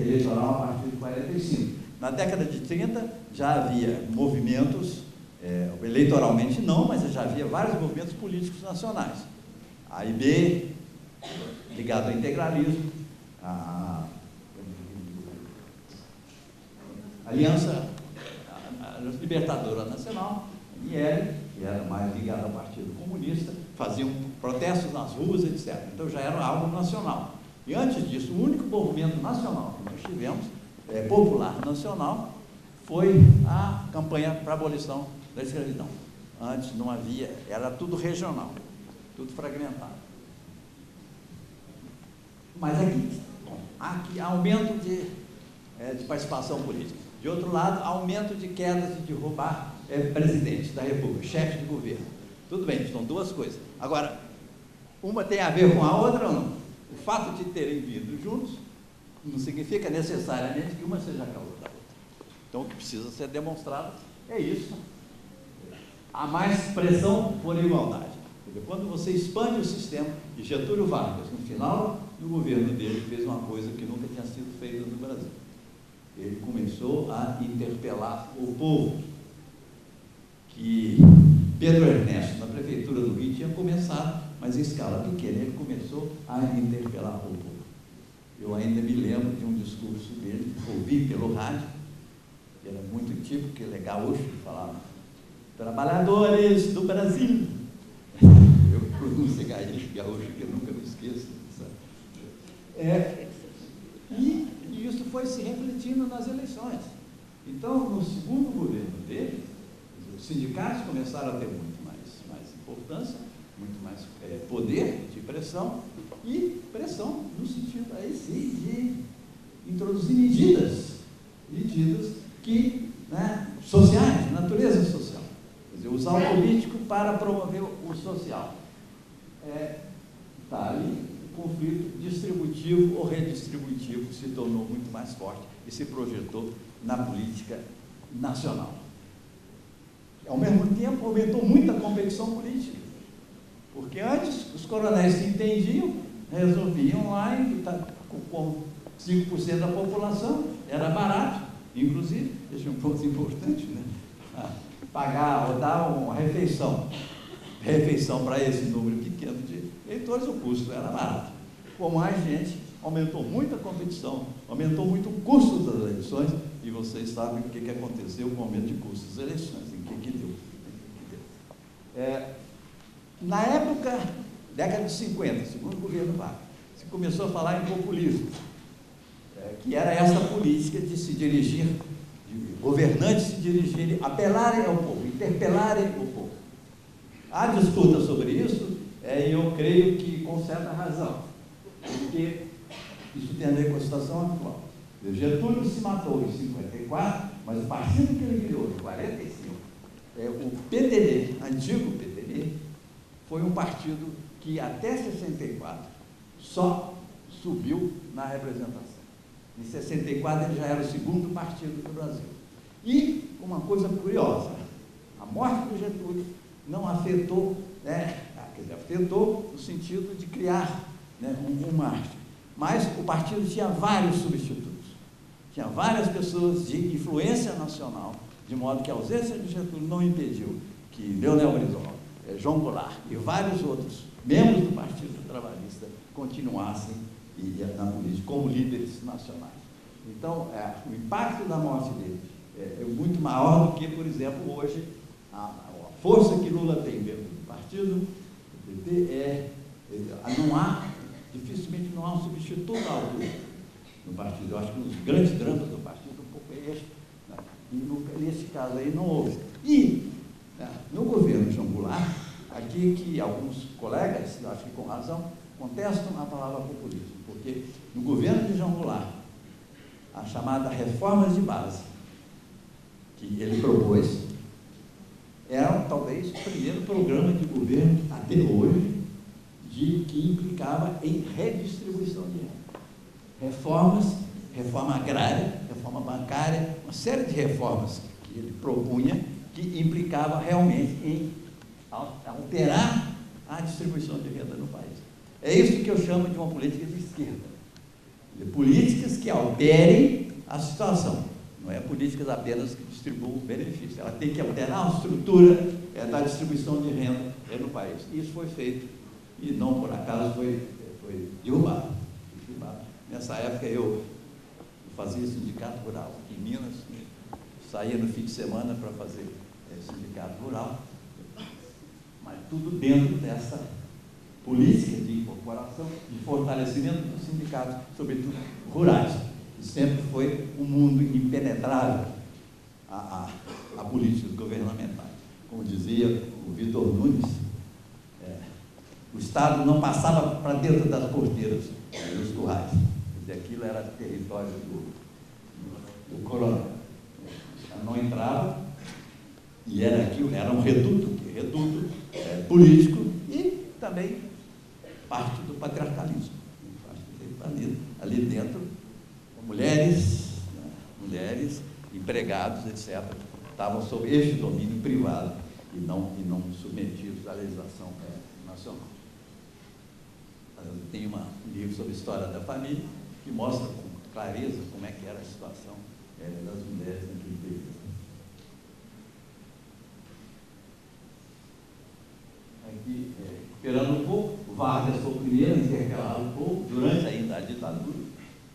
eleitoral a partir de 45. Na década de 30 já havia movimentos, eleitoralmente não, mas já havia vários movimentos políticos nacionais. A AIB, ligado ao integralismo, a Aliança Libertadora Nacional, IL, que era mais ligada ao Partido Comunista, faziam protestos nas ruas, etc. Então já era algo nacional. E antes disso, o único movimento nacional que nós tivemos, popular nacional, foi a campanha para a abolição da escravidão. Antes não havia, era tudo regional, tudo fragmentado. Mas aqui aumento de participação política. De outro lado, aumento de quedas e de roubar presidente da República, chefe de governo. Tudo bem, são duas coisas. Agora, uma tem a ver com a outra ou não? O fato de terem vindo juntos não significa necessariamente que uma seja a causa da outra. Então, o que precisa ser demonstrado é isso. Há mais pressão por igualdade. Quando você expande o sistema, e Getúlio Vargas, no final do governo dele, fez uma coisa que nunca tinha sido feita no Brasil. Ele começou a interpelar o povo, que Pedro Ernesto, na prefeitura do Rio, tinha começado, mas em escala pequena. Ele começou a interpelar o povo. Eu ainda me lembro de um discurso dele, que ouvi pelo rádio, que era muito antigo, que ele é gaúcho, que falava: trabalhadores do Brasil. Eu pronuncio gaúcho, que eu nunca me esqueço. E isso foi se refletindo nas eleições. Então, no segundo governo dele, os sindicatos começaram a ter muito mais importância, muito mais poder de pressão, e pressão no sentido aí sim de introduzir medidas que, sociais, de natureza social. Quer dizer, usar o político para promover o social. Está ali o conflito distributivo ou redistributivo se tornou muito mais forte e se projetou na política nacional. Ao mesmo tempo, aumentou muito a competição política, porque antes os coronéis se entendiam, resolviam lá com 5% da população, era barato, inclusive, esse é um ponto importante, pagar ou dar uma refeição para esse número pequeno de eleitores, o custo era barato. Com mais gente, aumentou muito a competição, aumentou muito o custo das eleições, e vocês sabem o que aconteceu com o aumento de custos das eleições, em que deu. Na época, década de 50, segundo o governo Vargas, se começou a falar em populismo, que era essa política de se dirigir, de governantes se dirigirem, apelarem ao povo, interpelarem o povo. Há disputa sobre isso, e eu creio que com certa razão, porque isso tem a ver com a situação atual. O Getúlio se matou em 54, mas o partido que ele criou em 45, o PTB, antigo PTB, foi um partido que até 64 só subiu na representação. Em 64 ele já era o segundo partido do Brasil. E uma coisa curiosa, a morte do Getúlio não afetou, afetou no sentido de criar um mártir, mas o partido tinha vários substitutos, tinha várias pessoas de influência nacional, de modo que a ausência de Getúlio não impediu que Leonel Brizola, João Goulart e vários outros membros do Partido Trabalhista continuassem na política como líderes nacionais. Então, o impacto da morte dele é muito maior do que, por exemplo, hoje, a força que Lula tem dentro do partido, do PT, dificilmente não há um substituto ao Lula no partido. Eu acho que um dos grandes dramas do partido um pouco é este, e nesse caso aí não houve. E no governo João Goulart, aqui que alguns colegas, eu acho que com razão, contestam a palavra populismo, porque no governo de João Goulart, a chamada reformas de base que ele propôs era talvez o primeiro programa de governo até hoje que implicava em redistribuição de renda. Reforma agrária, reforma bancária, uma série de reformas que ele propunha que implicava realmente em alterar a distribuição de renda no país. É isso que eu chamo de uma política de esquerda. De políticas que alterem a situação. Não é políticas apenas que distribuam benefícios. Ela tem que alterar a estrutura da distribuição de renda no país. Isso foi feito e não por acaso foi derrubado. Nessa época eu fazia sindicato rural aqui em Minas, saía no fim de semana para fazer sindicato rural, mas tudo dentro política de incorporação, de fortalecimento dos sindicatos, sobretudo rurais. E sempre foi um mundo impenetrável a políticas governamentais. Como dizia o Vitor Nunes, o Estado não passava para dentro das porteiras dos currais. Aquilo era território do coronel. Não entrava, e era aquilo, era um reduto político e também parte do patriarcalismo. Ali dentro, mulheres, empregados, etc., estavam sob este domínio privado e não submetidos à legislação nacional. Tem um livro sobre história da família que mostra com clareza como é que era a situação das mulheres naquele período. Aqui, recuperando um pouco, Vargas foi o primeiro a interpelar o povo durante ainda a ditadura.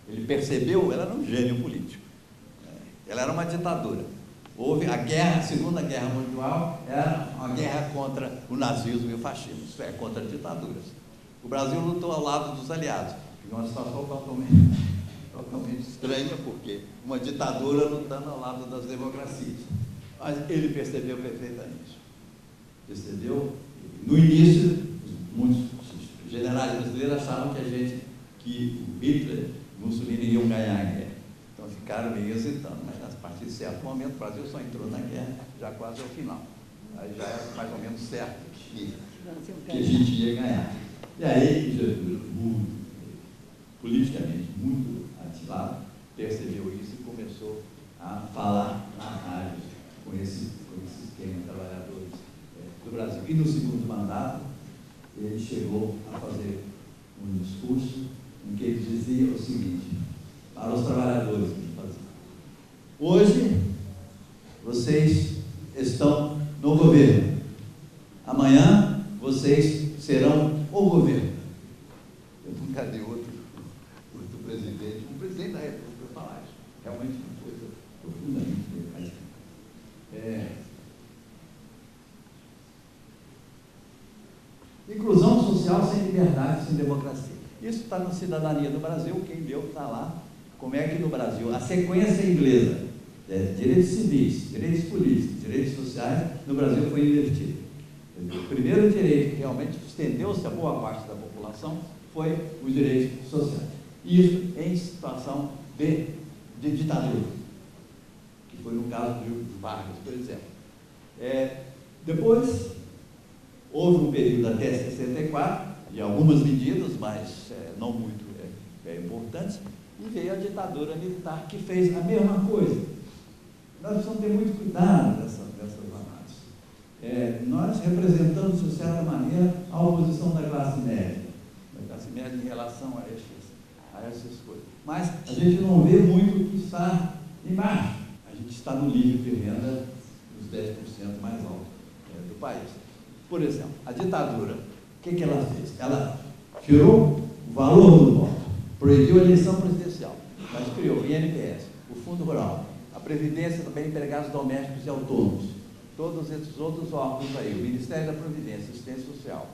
Ele percebeu, ela era um gênio político. Ela era uma ditadura. Houve a guerra, a Segunda Guerra Mundial, era uma guerra contra o nazismo e o fascismo, isso é, contra ditaduras. O Brasil lutou ao lado dos aliados, em uma situação totalmente estranha, porque uma ditadura lutando ao lado das democracias. Mas ele percebeu perfeitamente. Percebeu? No início, muitos generais brasileiros achavam que o Hitler e Mussolini iriam ganhar a guerra. Então ficaram meio hesitando, mas a partir de certo momento o Brasil só entrou na guerra já quase ao final. Aí já era mais ou menos certo que a gente ia ganhar. E aí, Jesus, politicamente muito ativado, percebeu isso e começou a falar na rádio com esse esquema de trabalhadores do Brasil. E no segundo mandato, ele chegou a fazer um discurso em que ele dizia o seguinte, para os trabalhadores do Brasil: hoje, vocês estão no governo. Amanhã, vocês serão o governo. Eu nunca vi outro presidente, um presidente da República falar isso. Realmente uma coisa profundamente inclusão social sem liberdade, sem democracia. Isso está na Cidadania do Brasil, quem deu está lá. Como é que no Brasil a sequência inglesa, direitos civis, direitos políticos, direitos sociais, no Brasil foi invertida. O primeiro direito que realmente estendeu-se a boa parte da população foi os direitos sociais. Isso em situação de ditadura, que foi no caso do Vargas, por exemplo. Depois, houve um período até 64, e algumas medidas, mas não muito importantes, e veio a ditadura militar, que fez a mesma coisa. Nós precisamos ter muito cuidado dessas análises. Nós representamos, de certa maneira, a oposição da classe média em relação a essas coisas. Mas a gente não vê muito o que está embaixo. A gente está no nível de renda dos 10% mais alto do país. Por exemplo, a ditadura, o que ela fez? Ela tirou o valor do voto, proibiu a eleição presidencial, mas criou o INPS, o Fundo Rural, a Previdência também empregados domésticos e autônomos, todos esses outros órgãos aí, o Ministério da Providência, Assistência Social.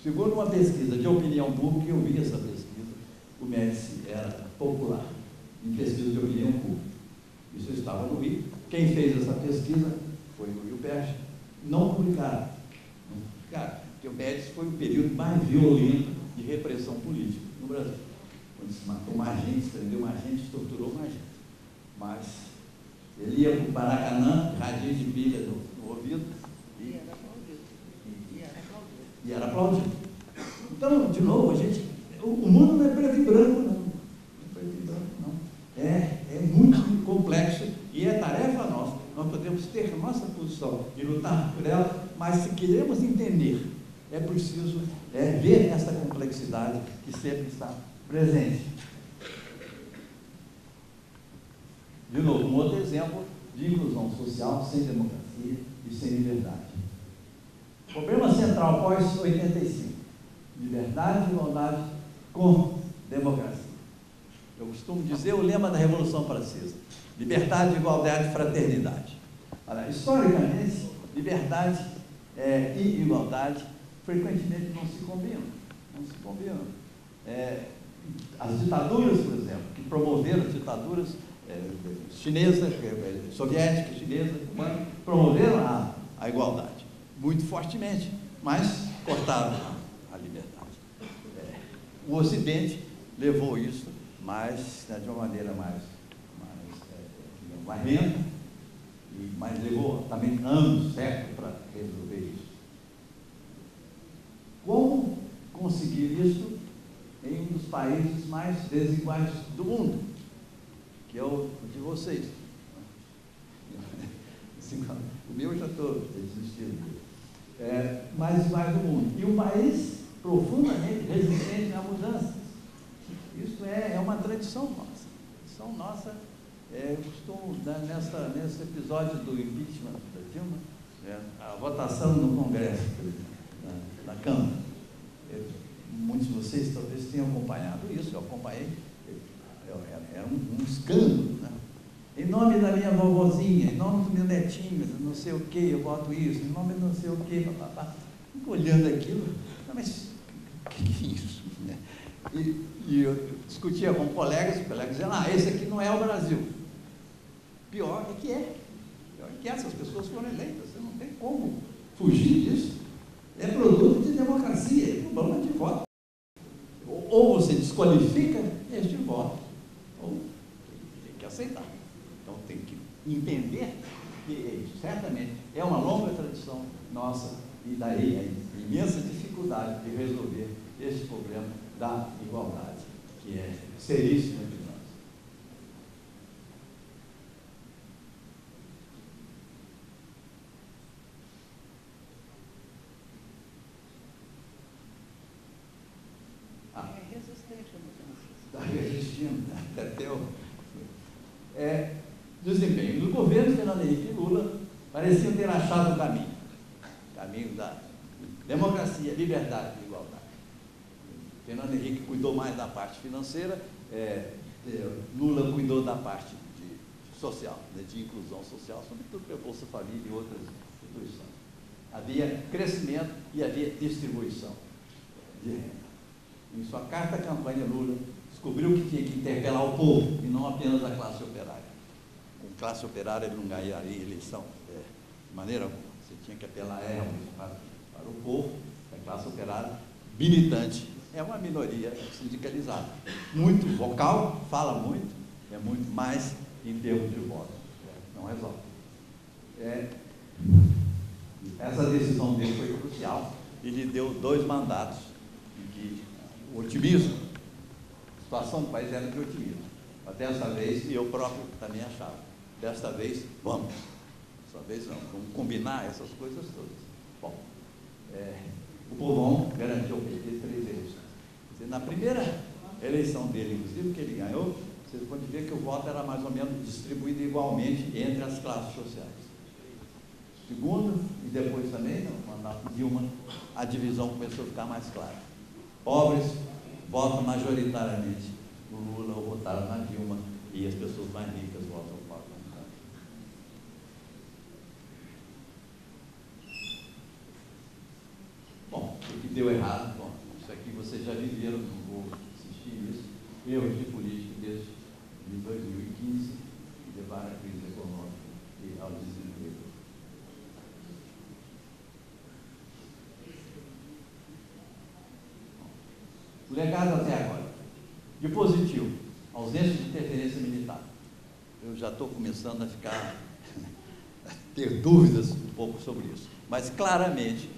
Segundo uma pesquisa de opinião pública, eu vi essa pesquisa, o Médici era popular em pesquisa de opinião pública. Isso estava no Rio. Quem fez essa pesquisa foi o Rio Peste. Não publicaram. Porque o Médici foi o período mais violento de repressão política no Brasil. Quando se matou mais gente, prendeu mais gente, torturou mais gente. Mas ele ia para o Maracanã, radinho de pilha no ouvido, e era aplaudido. Então, de novo, o mundo não é preto e branco, não. Não é preto e branco, não. É muito complexo e é tarefa nossa. Nós podemos ter a nossa posição e lutar por ela, mas se queremos entender, é preciso ver essa complexidade que sempre está presente. De novo, um outro exemplo de inclusão social sem democracia e sem liberdade. Problema central pós-85. Liberdade e igualdade com democracia. Eu costumo dizer o lema da Revolução Francesa: liberdade, igualdade e fraternidade. Olha, historicamente, liberdade e igualdade frequentemente não se combinam. As ditaduras, por exemplo, que promoveram as ditaduras chinesa, soviética, chinesa, cubana, promoveram a igualdade muito fortemente, mas cortaram a liberdade. O Ocidente levou isso de uma maneira mais lenta, mas levou também anos, séculos, para resolver isso. Como conseguir isso em um dos países mais desiguais do mundo, que é o de vocês? O meu eu já estou desistindo. Mais desiguais do mundo. E um país profundamente resistente a mudanças. Isso é uma tradição nossa. Tradição nossa. Eu costumo, nesse episódio do impeachment da Dilma, a votação no Congresso, na Câmara. Muitos de vocês talvez tenham acompanhado isso, eu acompanhei. Era um escândalo, né? Em nome da minha vovozinha, em nome do meu netinho, não sei o que, eu voto isso, em nome de não sei o que, papapá. Fico olhando aquilo, mas o que é isso? Né? E eu discutia com colegas, os colegas diziam, esse aqui não é o Brasil. Pior é que é. Pior é que essas pessoas foram eleitas, você não tem como fugir disso. É produto de democracia, é problema de voto. Ou você desqualifica este voto, ou tem que aceitar. Então tem que entender que certamente é uma longa tradição nossa e daí a imensa dificuldade de resolver esse problema da igualdade, que é seríssimo de nós. Está resistindo até o desempenho do governo Fernando Henrique Lula pareciam ter achado o caminho da democracia, liberdade e igualdade. Fernando Henrique cuidou mais da parte financeira, Lula cuidou da parte social, de inclusão social, sobretudo pela Bolsa Família e outras instituições. Havia crescimento e havia distribuição de renda. Em sua carta-campanha, Lula descobriu que tinha que interpelar o povo e não apenas a classe operária. Com classe operária ele não ganharia eleição de maneira alguma. Você tinha que apelar para o povo, a classe operária militante. É uma minoria sindicalizada. Muito vocal, fala muito, é muito mais em termos de voto. Não resolve. Essa decisão dele foi crucial. Ele deu 2 mandatos de otimismo. A situação do país era de otimismo. Mas dessa vez, e eu próprio também achava, desta vez, vamos. Dessa vez, vamos combinar essas coisas todas. Bom, o povão garantiu ao PT 3 eleições. Na primeira eleição dele, inclusive, que ele ganhou, vocês podem ver que o voto era mais ou menos distribuído igualmente entre as classes sociais. Segundo, e depois também, no mandato de Dilma, a divisão começou a ficar mais clara. Pobres votam majoritariamente no Lula ou votaram na Dilma, e as pessoas mais ricas votam no Paulo. Bom, o que deu errado, bom, isso aqui vocês já viveram, não vou insistir nisso, erros de política desde 2015, que levaram à crise econômica e ao desemprego. O legado até agora. De positivo, ausência de interferência militar. Eu já estou começando a ficar, ter dúvidas um pouco sobre isso. Mas claramente,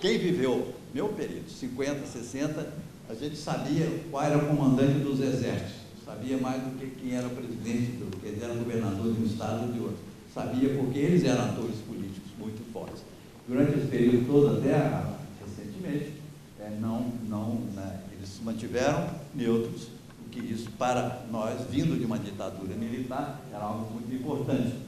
quem viveu meu período, 50, 60, a gente sabia qual era o comandante dos exércitos. Sabia mais do que quem era o presidente, quem era o governador de um estado ou de outro. Sabia porque eles eram atores políticos muito fortes. Durante esse período todo, até recentemente, eles se mantiveram neutros, porque isso para nós, vindo de uma ditadura militar, era algo muito importante.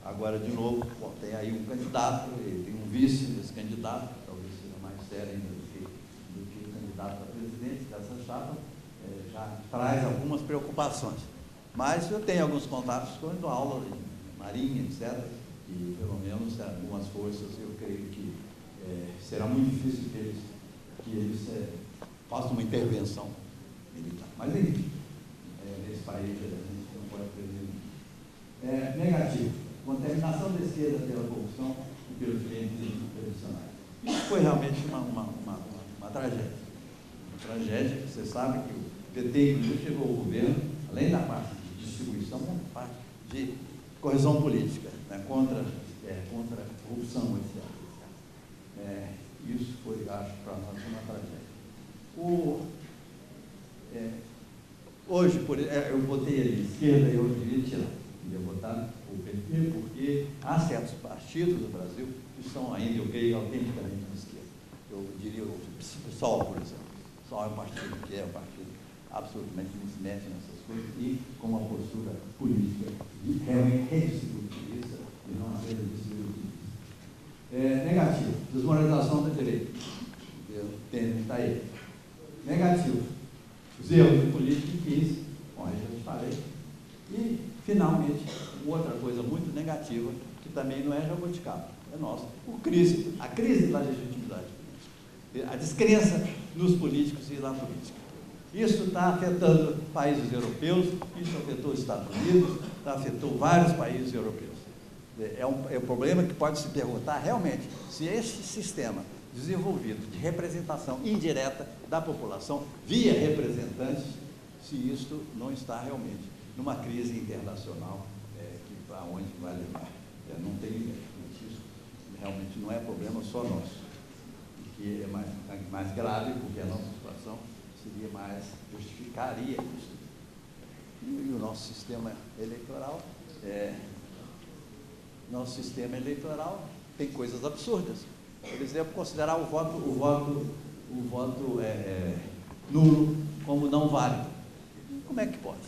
Agora, de novo, tem aí um candidato, tem um vice desse candidato, talvez seja mais sério ainda do que o candidato a presidente dessa chapa, já traz algumas preocupações. Mas eu tenho alguns contatos, estou dando aula de marinha, etc., e pelo menos algumas forças eu creio que será muito difícil que eles façam uma intervenção militar. Mas, enfim, nesse país a gente não pode prever. Negativo. Contaminação da esquerda pela corrupção e pelos clientelismos tradicionais. Isso foi realmente uma tragédia. Uma tragédia. Você sabe que o PT, inclusive, chegou ao governo, além da parte de distribuição, uma parte de correção política, né, contra a corrupção, etc. Isso foi, acho, para nós uma tragédia. Hoje, eu votei ali esquerda e eu devia tirar. Devia votar o PT, porque há certos partidos do Brasil que são ainda, eu creio, autenticamente de esquerda. Eu diria o PSOL, por exemplo. O PSOL é um partido que é um partido absolutamente que se mete nessas coisas e com uma postura política realmente redistributivista e não apenas distributivista. Negativo, desmoralização da direita. O Temer está aí. Negativo, os erros de política em 15, como eu já te falei. E, finalmente, outra coisa muito negativa, que também não é jabuticaba, é nossa, a crise da legitimidade política, a descrença nos políticos e na política. Isso está afetando países europeus, isso afetou os Estados Unidos, afetou vários países europeus. É um problema que pode se perguntar realmente se esse sistema desenvolvido de representação indireta da população via representantes, se isso não está realmente numa crise internacional que para onde vai levar. Não tem isso realmente não é problema só nosso, que é mais grave, porque a nossa situação justificaria isso. E o nosso sistema eleitoral tem coisas absurdas. Por exemplo, considerar o voto nulo como não válido. Como é que pode?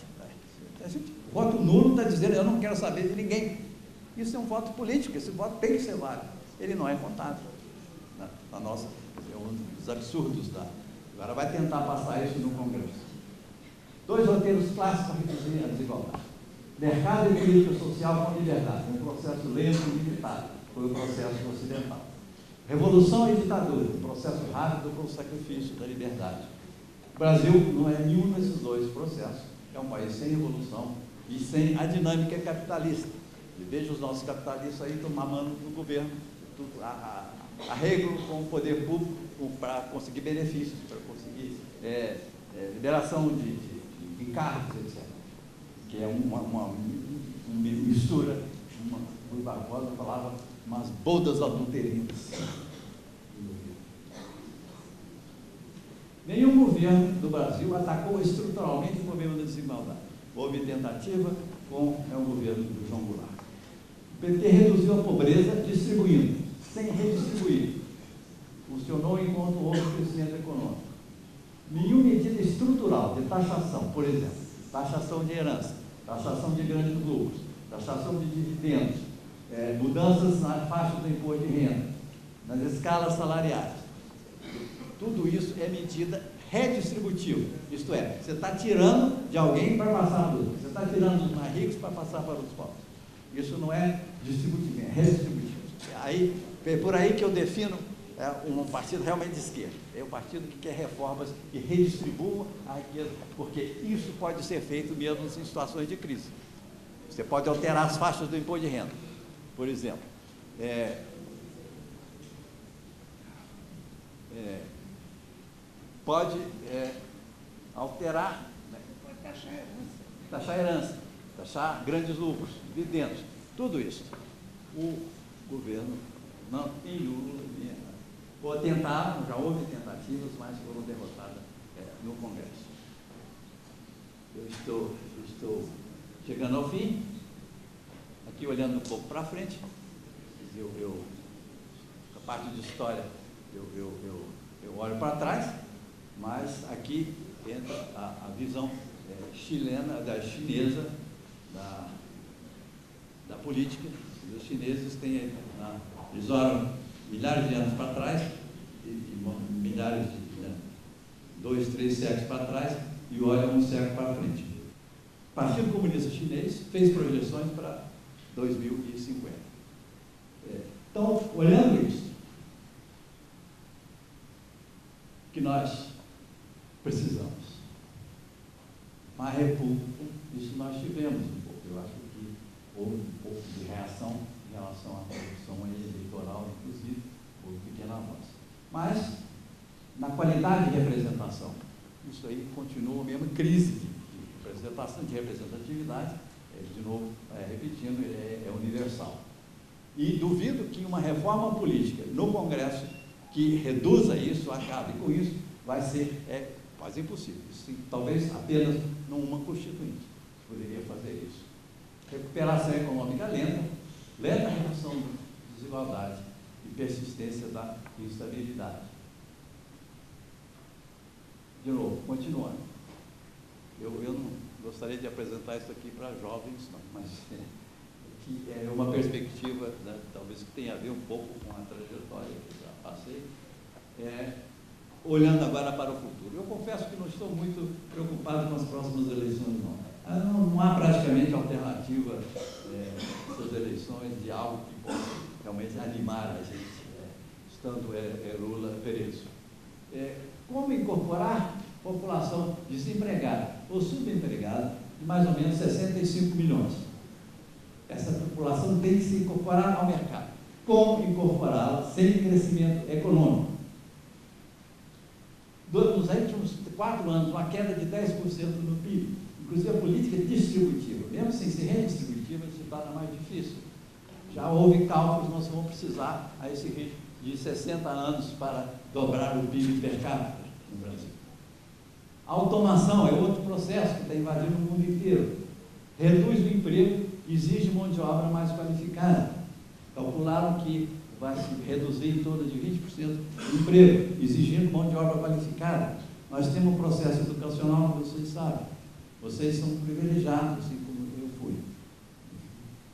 O voto nulo está dizendo, eu não quero saber de ninguém. Isso é um voto político, esse voto tem que ser válido. Ele não é contado. É um dos absurdos da... Agora vai tentar passar isso no Congresso. 2 roteiros clássicos para reduzir a desigualdade. Mercado e política social com liberdade, um processo lento e limitado, foi o processo ocidental. Revolução e ditadura, um processo rápido com o sacrifício da liberdade. O Brasil não é nenhum desses 2 processos, é um país sem revolução e sem a dinâmica capitalista. E veja os nossos capitalistas aí estão mamando no governo, arreglo com o poder público para conseguir benefícios, para conseguir liberação de encargos, etc. Que é uma mistura, o Barbosa falava, umas bodas adulterinas. Nenhum governo do Brasil atacou estruturalmente o problema da desigualdade. Houve tentativa com o governo do João Goulart. O PT reduziu a pobreza distribuindo, sem redistribuir. Funcionou enquanto houve crescimento econômico. Nenhuma medida estrutural de taxação, por exemplo, taxação de herança, taxação de grandes lucros, taxação de dividendos, mudanças na faixa do imposto de renda, nas escalas salariais. Tudo isso é medida redistributiva, isto é, você está tirando de alguém para passar para outro, você está tirando dos mais ricos para passar para os pobres. Isso não é distributivo, é redistributivo. É por aí que eu defino um partido realmente de esquerda. É um partido que quer reformas que redistribuam a riqueza, porque isso pode ser feito mesmo em situações de crise. Você pode alterar as faixas do imposto de renda, por exemplo. Pode alterar, pode taxar a herança, taxar grandes lucros, dividendos, tudo isso. O governo não tem Lula, ou tentaram, já houve tentativas, mas foram derrotadas no Congresso. Eu estou chegando ao fim, aqui olhando um pouco para frente, a parte de história eu olho para trás, mas aqui entra a visão chinesa da política. Os chineses têm, eles olham milhares de anos para trás, milhares de 2, 3 séculos para trás e olham um século para frente. O Partido Comunista Chinês fez projeções para 2050. Então, olhando isso, nós precisamos. Mas república, isso nós tivemos um pouco. Eu acho que houve um pouco de reação em relação à corrupção eleitoral, inclusive, houve pequena avanço. Mas, na qualidade de representação, isso aí continua a mesma crise de representação, de representatividade, de novo, repetindo, é universal. E duvido que uma reforma política no Congresso que reduza isso, acabe com isso, vai ser quase impossível. Isso, talvez apenas numa constituinte poderia fazer isso. Recuperação econômica lenta redução da desigualdade e persistência da instabilidade. De novo, continuando. Eu não gostaria de apresentar isso aqui para jovens, não, mas que é uma perspectiva, né, talvez que tenha a ver um pouco com a trajetória que já passei, olhando agora para o futuro. Eu confesso que não estou muito preocupado com as próximas eleições, não. Não há praticamente alternativa essas eleições de algo que possa realmente animar a gente, estando Lula preso. Como incorporar população desempregada ou subempregada de mais ou menos 65 milhões. Essa população tem que se incorporar ao mercado. Como incorporá-la sem crescimento econômico? Nos últimos 4 anos, uma queda de 10% no PIB. Inclusive a política distributiva, mesmo sem ser redistributiva, se torna mais difícil. Já houve cálculos, nós vamos precisar a esse ritmo de 60 anos para dobrar o PIB per capita no Brasil. A automação é outro processo que está invadindo o mundo inteiro. Reduz o emprego, exige mão de obra mais qualificada. Calcularam que vai se reduzir em torno de 20% o emprego, exigindo mão de obra qualificada. Nós temos um processo educacional que vocês sabem. Vocês são privilegiados, assim como eu fui.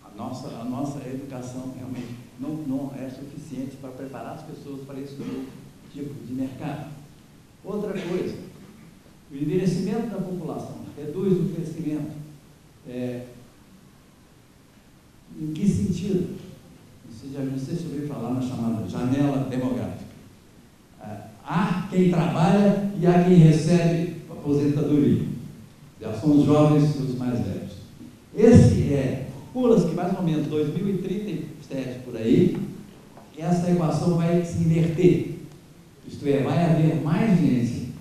A nossa educação realmente não é suficiente para preparar as pessoas para esse tipo de mercado. Outra coisa, o envelhecimento da população reduz o crescimento. Em que sentido? Você já ouviu falar na chamada janela demográfica. Há quem trabalha e há quem recebe aposentadoria. Já são os jovens e os mais velhos. Pula-se que mais ou menos 2037 por aí, essa equação vai se inverter. Isto é, vai haver mais gente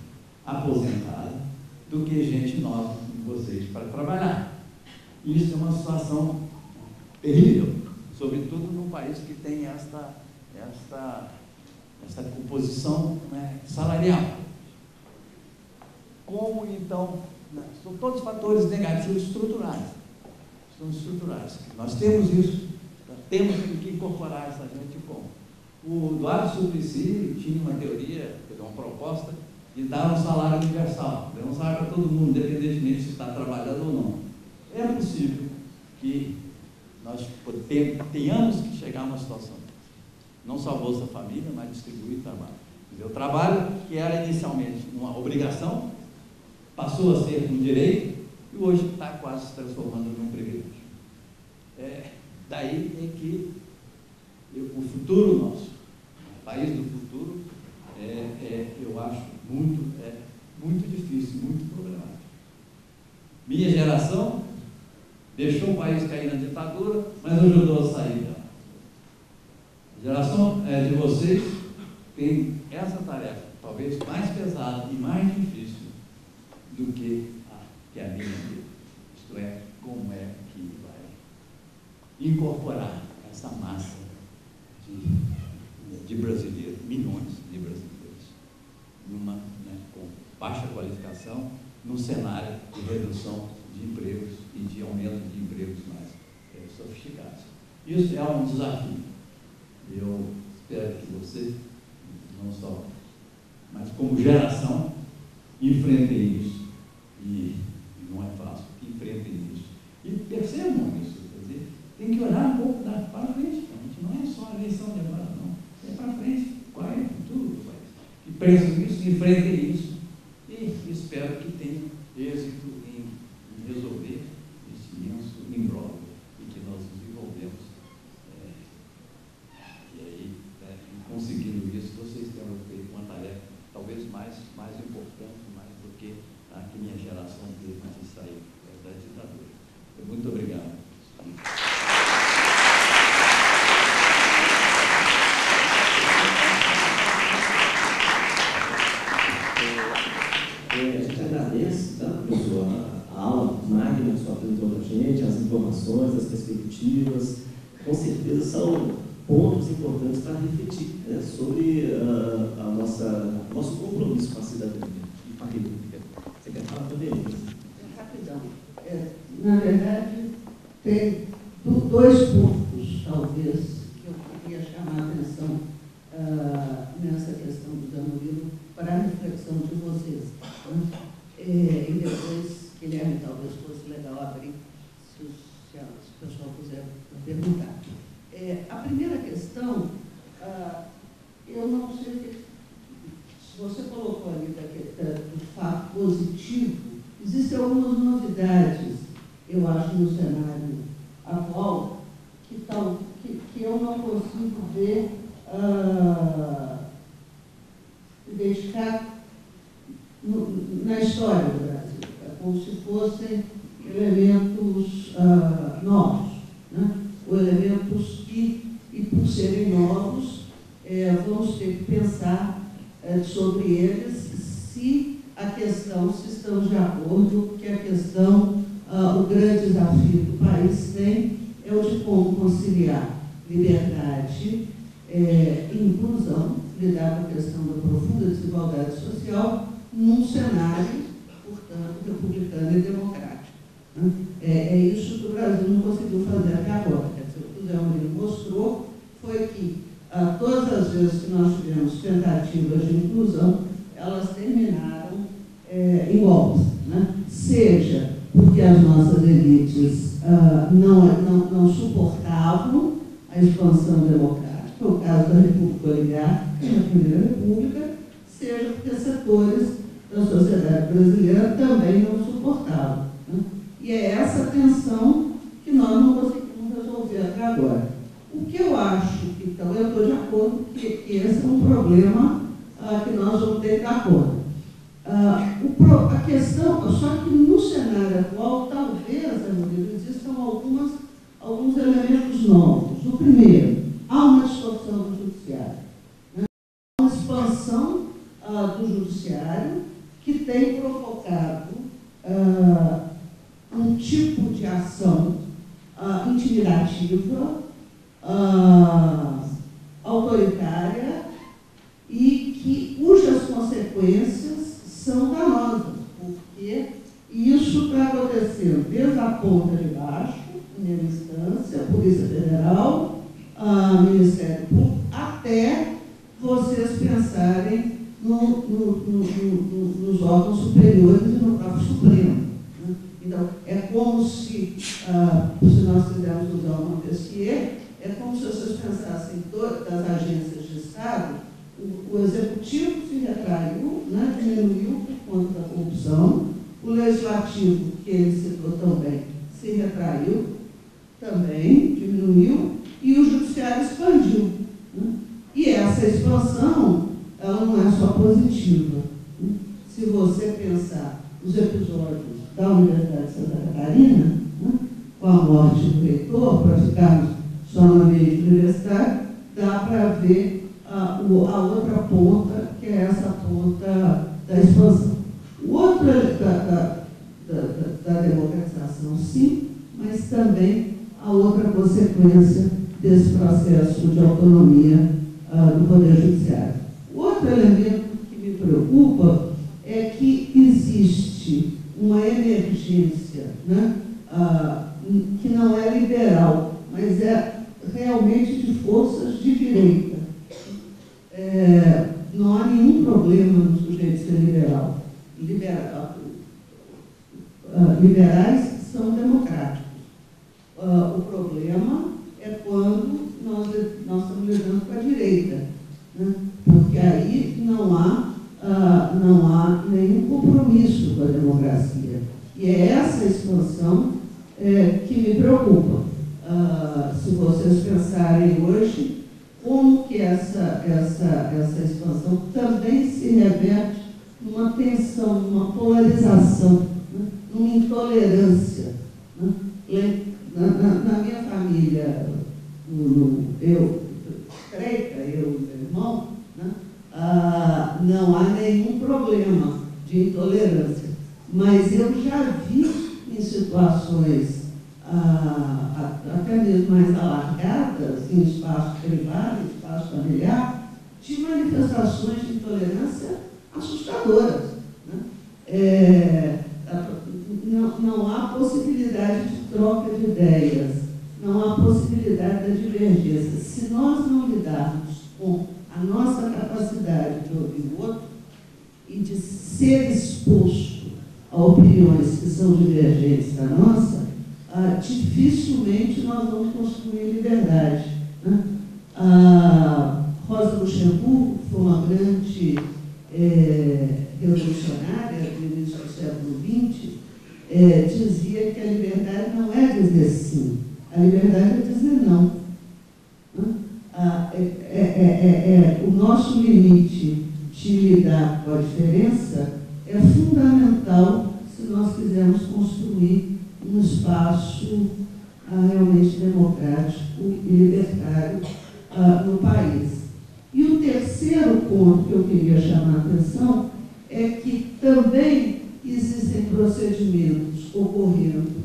aposentada do que gente nova como vocês para trabalhar. Isso é uma situação terrível, sobretudo num país que tem esta composição, né, salarial. Como então, são todos fatores negativos estruturais. São estruturais. Nós temos isso, temos que incorporar essa gente como. O Eduardo Suplicy tinha uma teoria, uma proposta de dar um salário universal, dar um salário para todo mundo, independentemente se está trabalhando ou não. É possível que nós tenhamos que chegar a uma situação, não só Bolsa Família, mas distribuir trabalho. O trabalho, que era inicialmente uma obrigação, passou a ser um direito e hoje está quase se transformando num privilégio. Daí é que o futuro nosso, o país do futuro, eu acho muito difícil, muito problemático. Minha geração deixou o país cair na ditadura, mas ajudou a sair dela. A geração de vocês tem essa tarefa, talvez mais pesada e mais difícil do que a minha vida. Isto é, como é que vai incorporar essa massa de brasileiros, milhões de brasileiros, com baixa qualificação, num cenário de redução de empregos e de aumento de empregos mais sofisticados. Isso é um desafio. Eu espero que você, não só, mas como geração, enfrentem isso. E não é fácil, enfrentem isso. E percebam isso, quer dizer, tem que olhar um pouco para frente. A gente não é só a eleição de agora, não. É para frente. Qual é o futuro do país? Que pensam nisso, enfrentem isso. E espero que tenham êxito em resolver esse imenso imbróglio em que nós desenvolvemos. E aí, conseguindo isso, vocês terão feito uma tarefa talvez mais
A gente agradece, tá, professor, a aula magna que o senhor apresentou para a gente, as informações, as perspectivas. Com certeza são pontos importantes para refletir, né, sobre nosso compromisso com a cidadania e com a República. Você quer falar também?
Rapidão. Na verdade, tem dois pontos, talvez, que eu queria chamar a atenção nessa questão do Danilo para a reflexão de vocês. E depois, Guilherme, talvez fosse legal abrir, se o pessoal quiser perguntar. A primeira questão, eu não sei se você colocou ali do fato positivo, existem algumas novidades, eu acho, no cenário atual, que eu não consigo ver, identificar na história do Brasil. É como se fossem elementos novos, né? Ou elementos que, e por serem novos, vamos ter que pensar sobre eles se estamos de acordo que a questão, o grande desafio que o país tem é o de como conciliar liberdade e inclusão, lidar com a questão da profunda desigualdade social num cenário, portanto, republicano e democrático. Né? É isso que o Brasil não conseguiu fazer até agora. Quer dizer, o que o Zé Murilo mostrou foi que todas as vezes que nós tivemos tentativas de inclusão, elas terminaram em golpes, né? Seja porque as nossas elites não suportavam a expansão democrática, o caso da República Oligárquica, na Primeira República, seja porque setores da sociedade brasileira também não suportavam. Né? E é essa tensão que nós não conseguimos resolver até agora. O que eu acho, então, eu estou de acordo que esse é um problema que nós vamos ter que dar conta. A questão, só que no cenário atual, talvez, existam alguns elementos novos. O primeiro, há uma distorção do judiciário. Né? Há uma expansão do judiciário que tem provocado um tipo de ação intimidativa, autoritária e cujas consequências são danosas, porque isso está acontecendo desde a ponta de baixo, primeira instância, Polícia Federal, Ministério Público, até vocês pensarem nos órgãos superiores e no próprio Supremo. Né? Então, é como se nós quisermos usar o Montesquieu, é como se vocês pensassem das agências de Estado, o Executivo se retraiu, né, diminuiu por conta da corrupção, o Legislativo, que ele citou também, se retraiu, também diminuiu, e o Judiciário expandiu. Né? E essa expansão, ela não é só positiva. Né? Se você pensar os episódios da Universidade de Santa Catarina, né, com a morte do reitor, para ficarmos só no ambiente universitário, dá para ver a outra ponta, que é essa ponta da expansão. O outro da democratização, sim, mas também a outra consequência desse processo de autonomia do Poder Judiciário. O outro elemento que me preocupa é que existe uma emergência, né, que não é liberal, mas é realmente de forças de direita. Não há nenhum problema no sujeito ser liberal. Liberais são democráticos. O problema é quando nós estamos lidando com a direita, né? Porque aí não há nenhum compromisso com a democracia. E é essa expansão que me preocupa. Se vocês pensarem hoje, como que essa expansão também se reverte numa tensão, numa polarização, né? Numa intolerância. Né? Na minha família, eu e meu irmão, né? Não há nenhum problema de intolerância. intolerância, mas eu já vi em situações até mesmo mais alargadas, em espaço privado, em espaço familiar, de manifestações de intolerância assustadoras. Né? Não há possibilidade de troca de ideias, não há possibilidade da divergência. Se nós não lidarmos com a nossa capacidade de ouvir o outro e de ser exposto a opiniões que são divergentes da nossa, dificilmente nós vamos construir liberdade. Né? A Rosa Luxemburgo foi uma grande revolucionária do início do século XX, dizia que a liberdade não é dizer sim, a liberdade é dizer não. O nosso limite de lidar com a diferença é fundamental se nós quisermos construir um espaço realmente democrático e libertário no país. E o terceiro ponto que eu queria chamar a atenção é que também existem procedimentos ocorrendo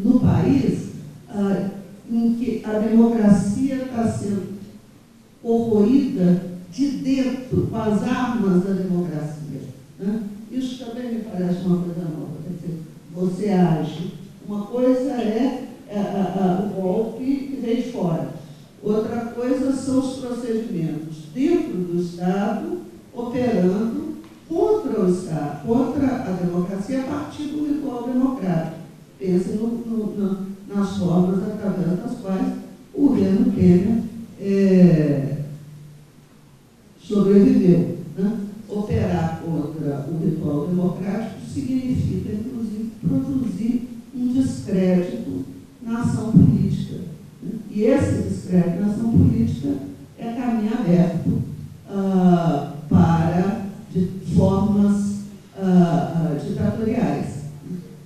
no país em que a democracia está sendo corroída de dentro, com as armas da democracia. Né? Isso também me parece uma coisa nova. Quer dizer, você age. Uma coisa é o golpe que vem de fora. Outra coisa são os procedimentos dentro do Estado operando contra o Estado, contra a democracia a partir do ritual democrático. Pense nas formas através das quais o governo Temer sobreviveu. Né? Operar contra o ritual democrático significa, inclusive, produzir um descrédito na ação política. Né? E esse descrédito na ação política é caminho aberto para formas ditatoriais.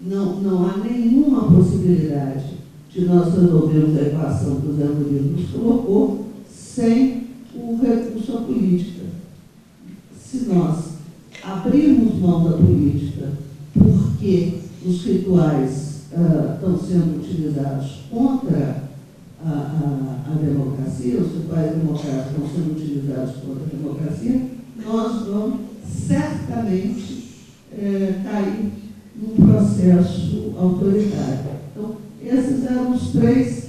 Não há nenhuma possibilidade de nós resolvermos a equação que o Zé Murilo nos colocou sem o recurso à política. Se nós abrirmos mão da política porque os rituais estão sendo utilizados contra a democracia, os rituais democráticos estão sendo utilizados contra a democracia, nós vamos certamente cair num processo autoritário. Então, esses eram os três,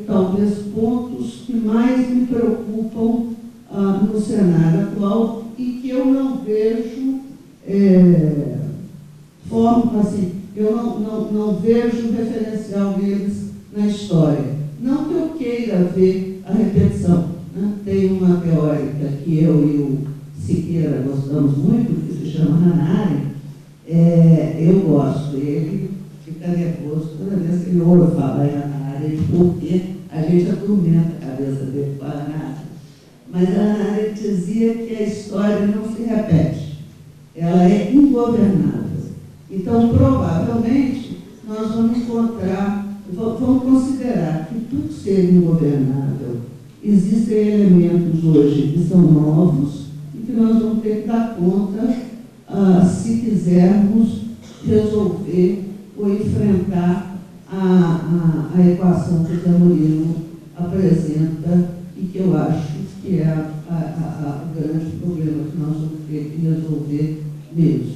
talvez, pontos que mais me preocupam no cenário atual e que eu não vejo forma assim, eu não vejo referencial deles na história. Não que eu queira ver a repetição. Né? Tem uma teórica que eu e o Siqueira gostamos muito, que se chama Hannah Arendt. Eu gosto, ele fica nervoso toda vez que ele ouve falar em Hannah Arendt, porque a gente atormenta a cabeça dele com a Hannah Arendt. Mas a Hannah Arendt dizia que a história não se repete, ela é ingovernável. Então, provavelmente, nós vamos considerar que, por ser ingovernável, existem elementos hoje que são novos e que nós vamos ter que dar conta se quisermos resolver ou enfrentar a equação que o Zé Murilo apresenta e que eu acho que é o grande problema que nós vamos ter que resolver mesmo.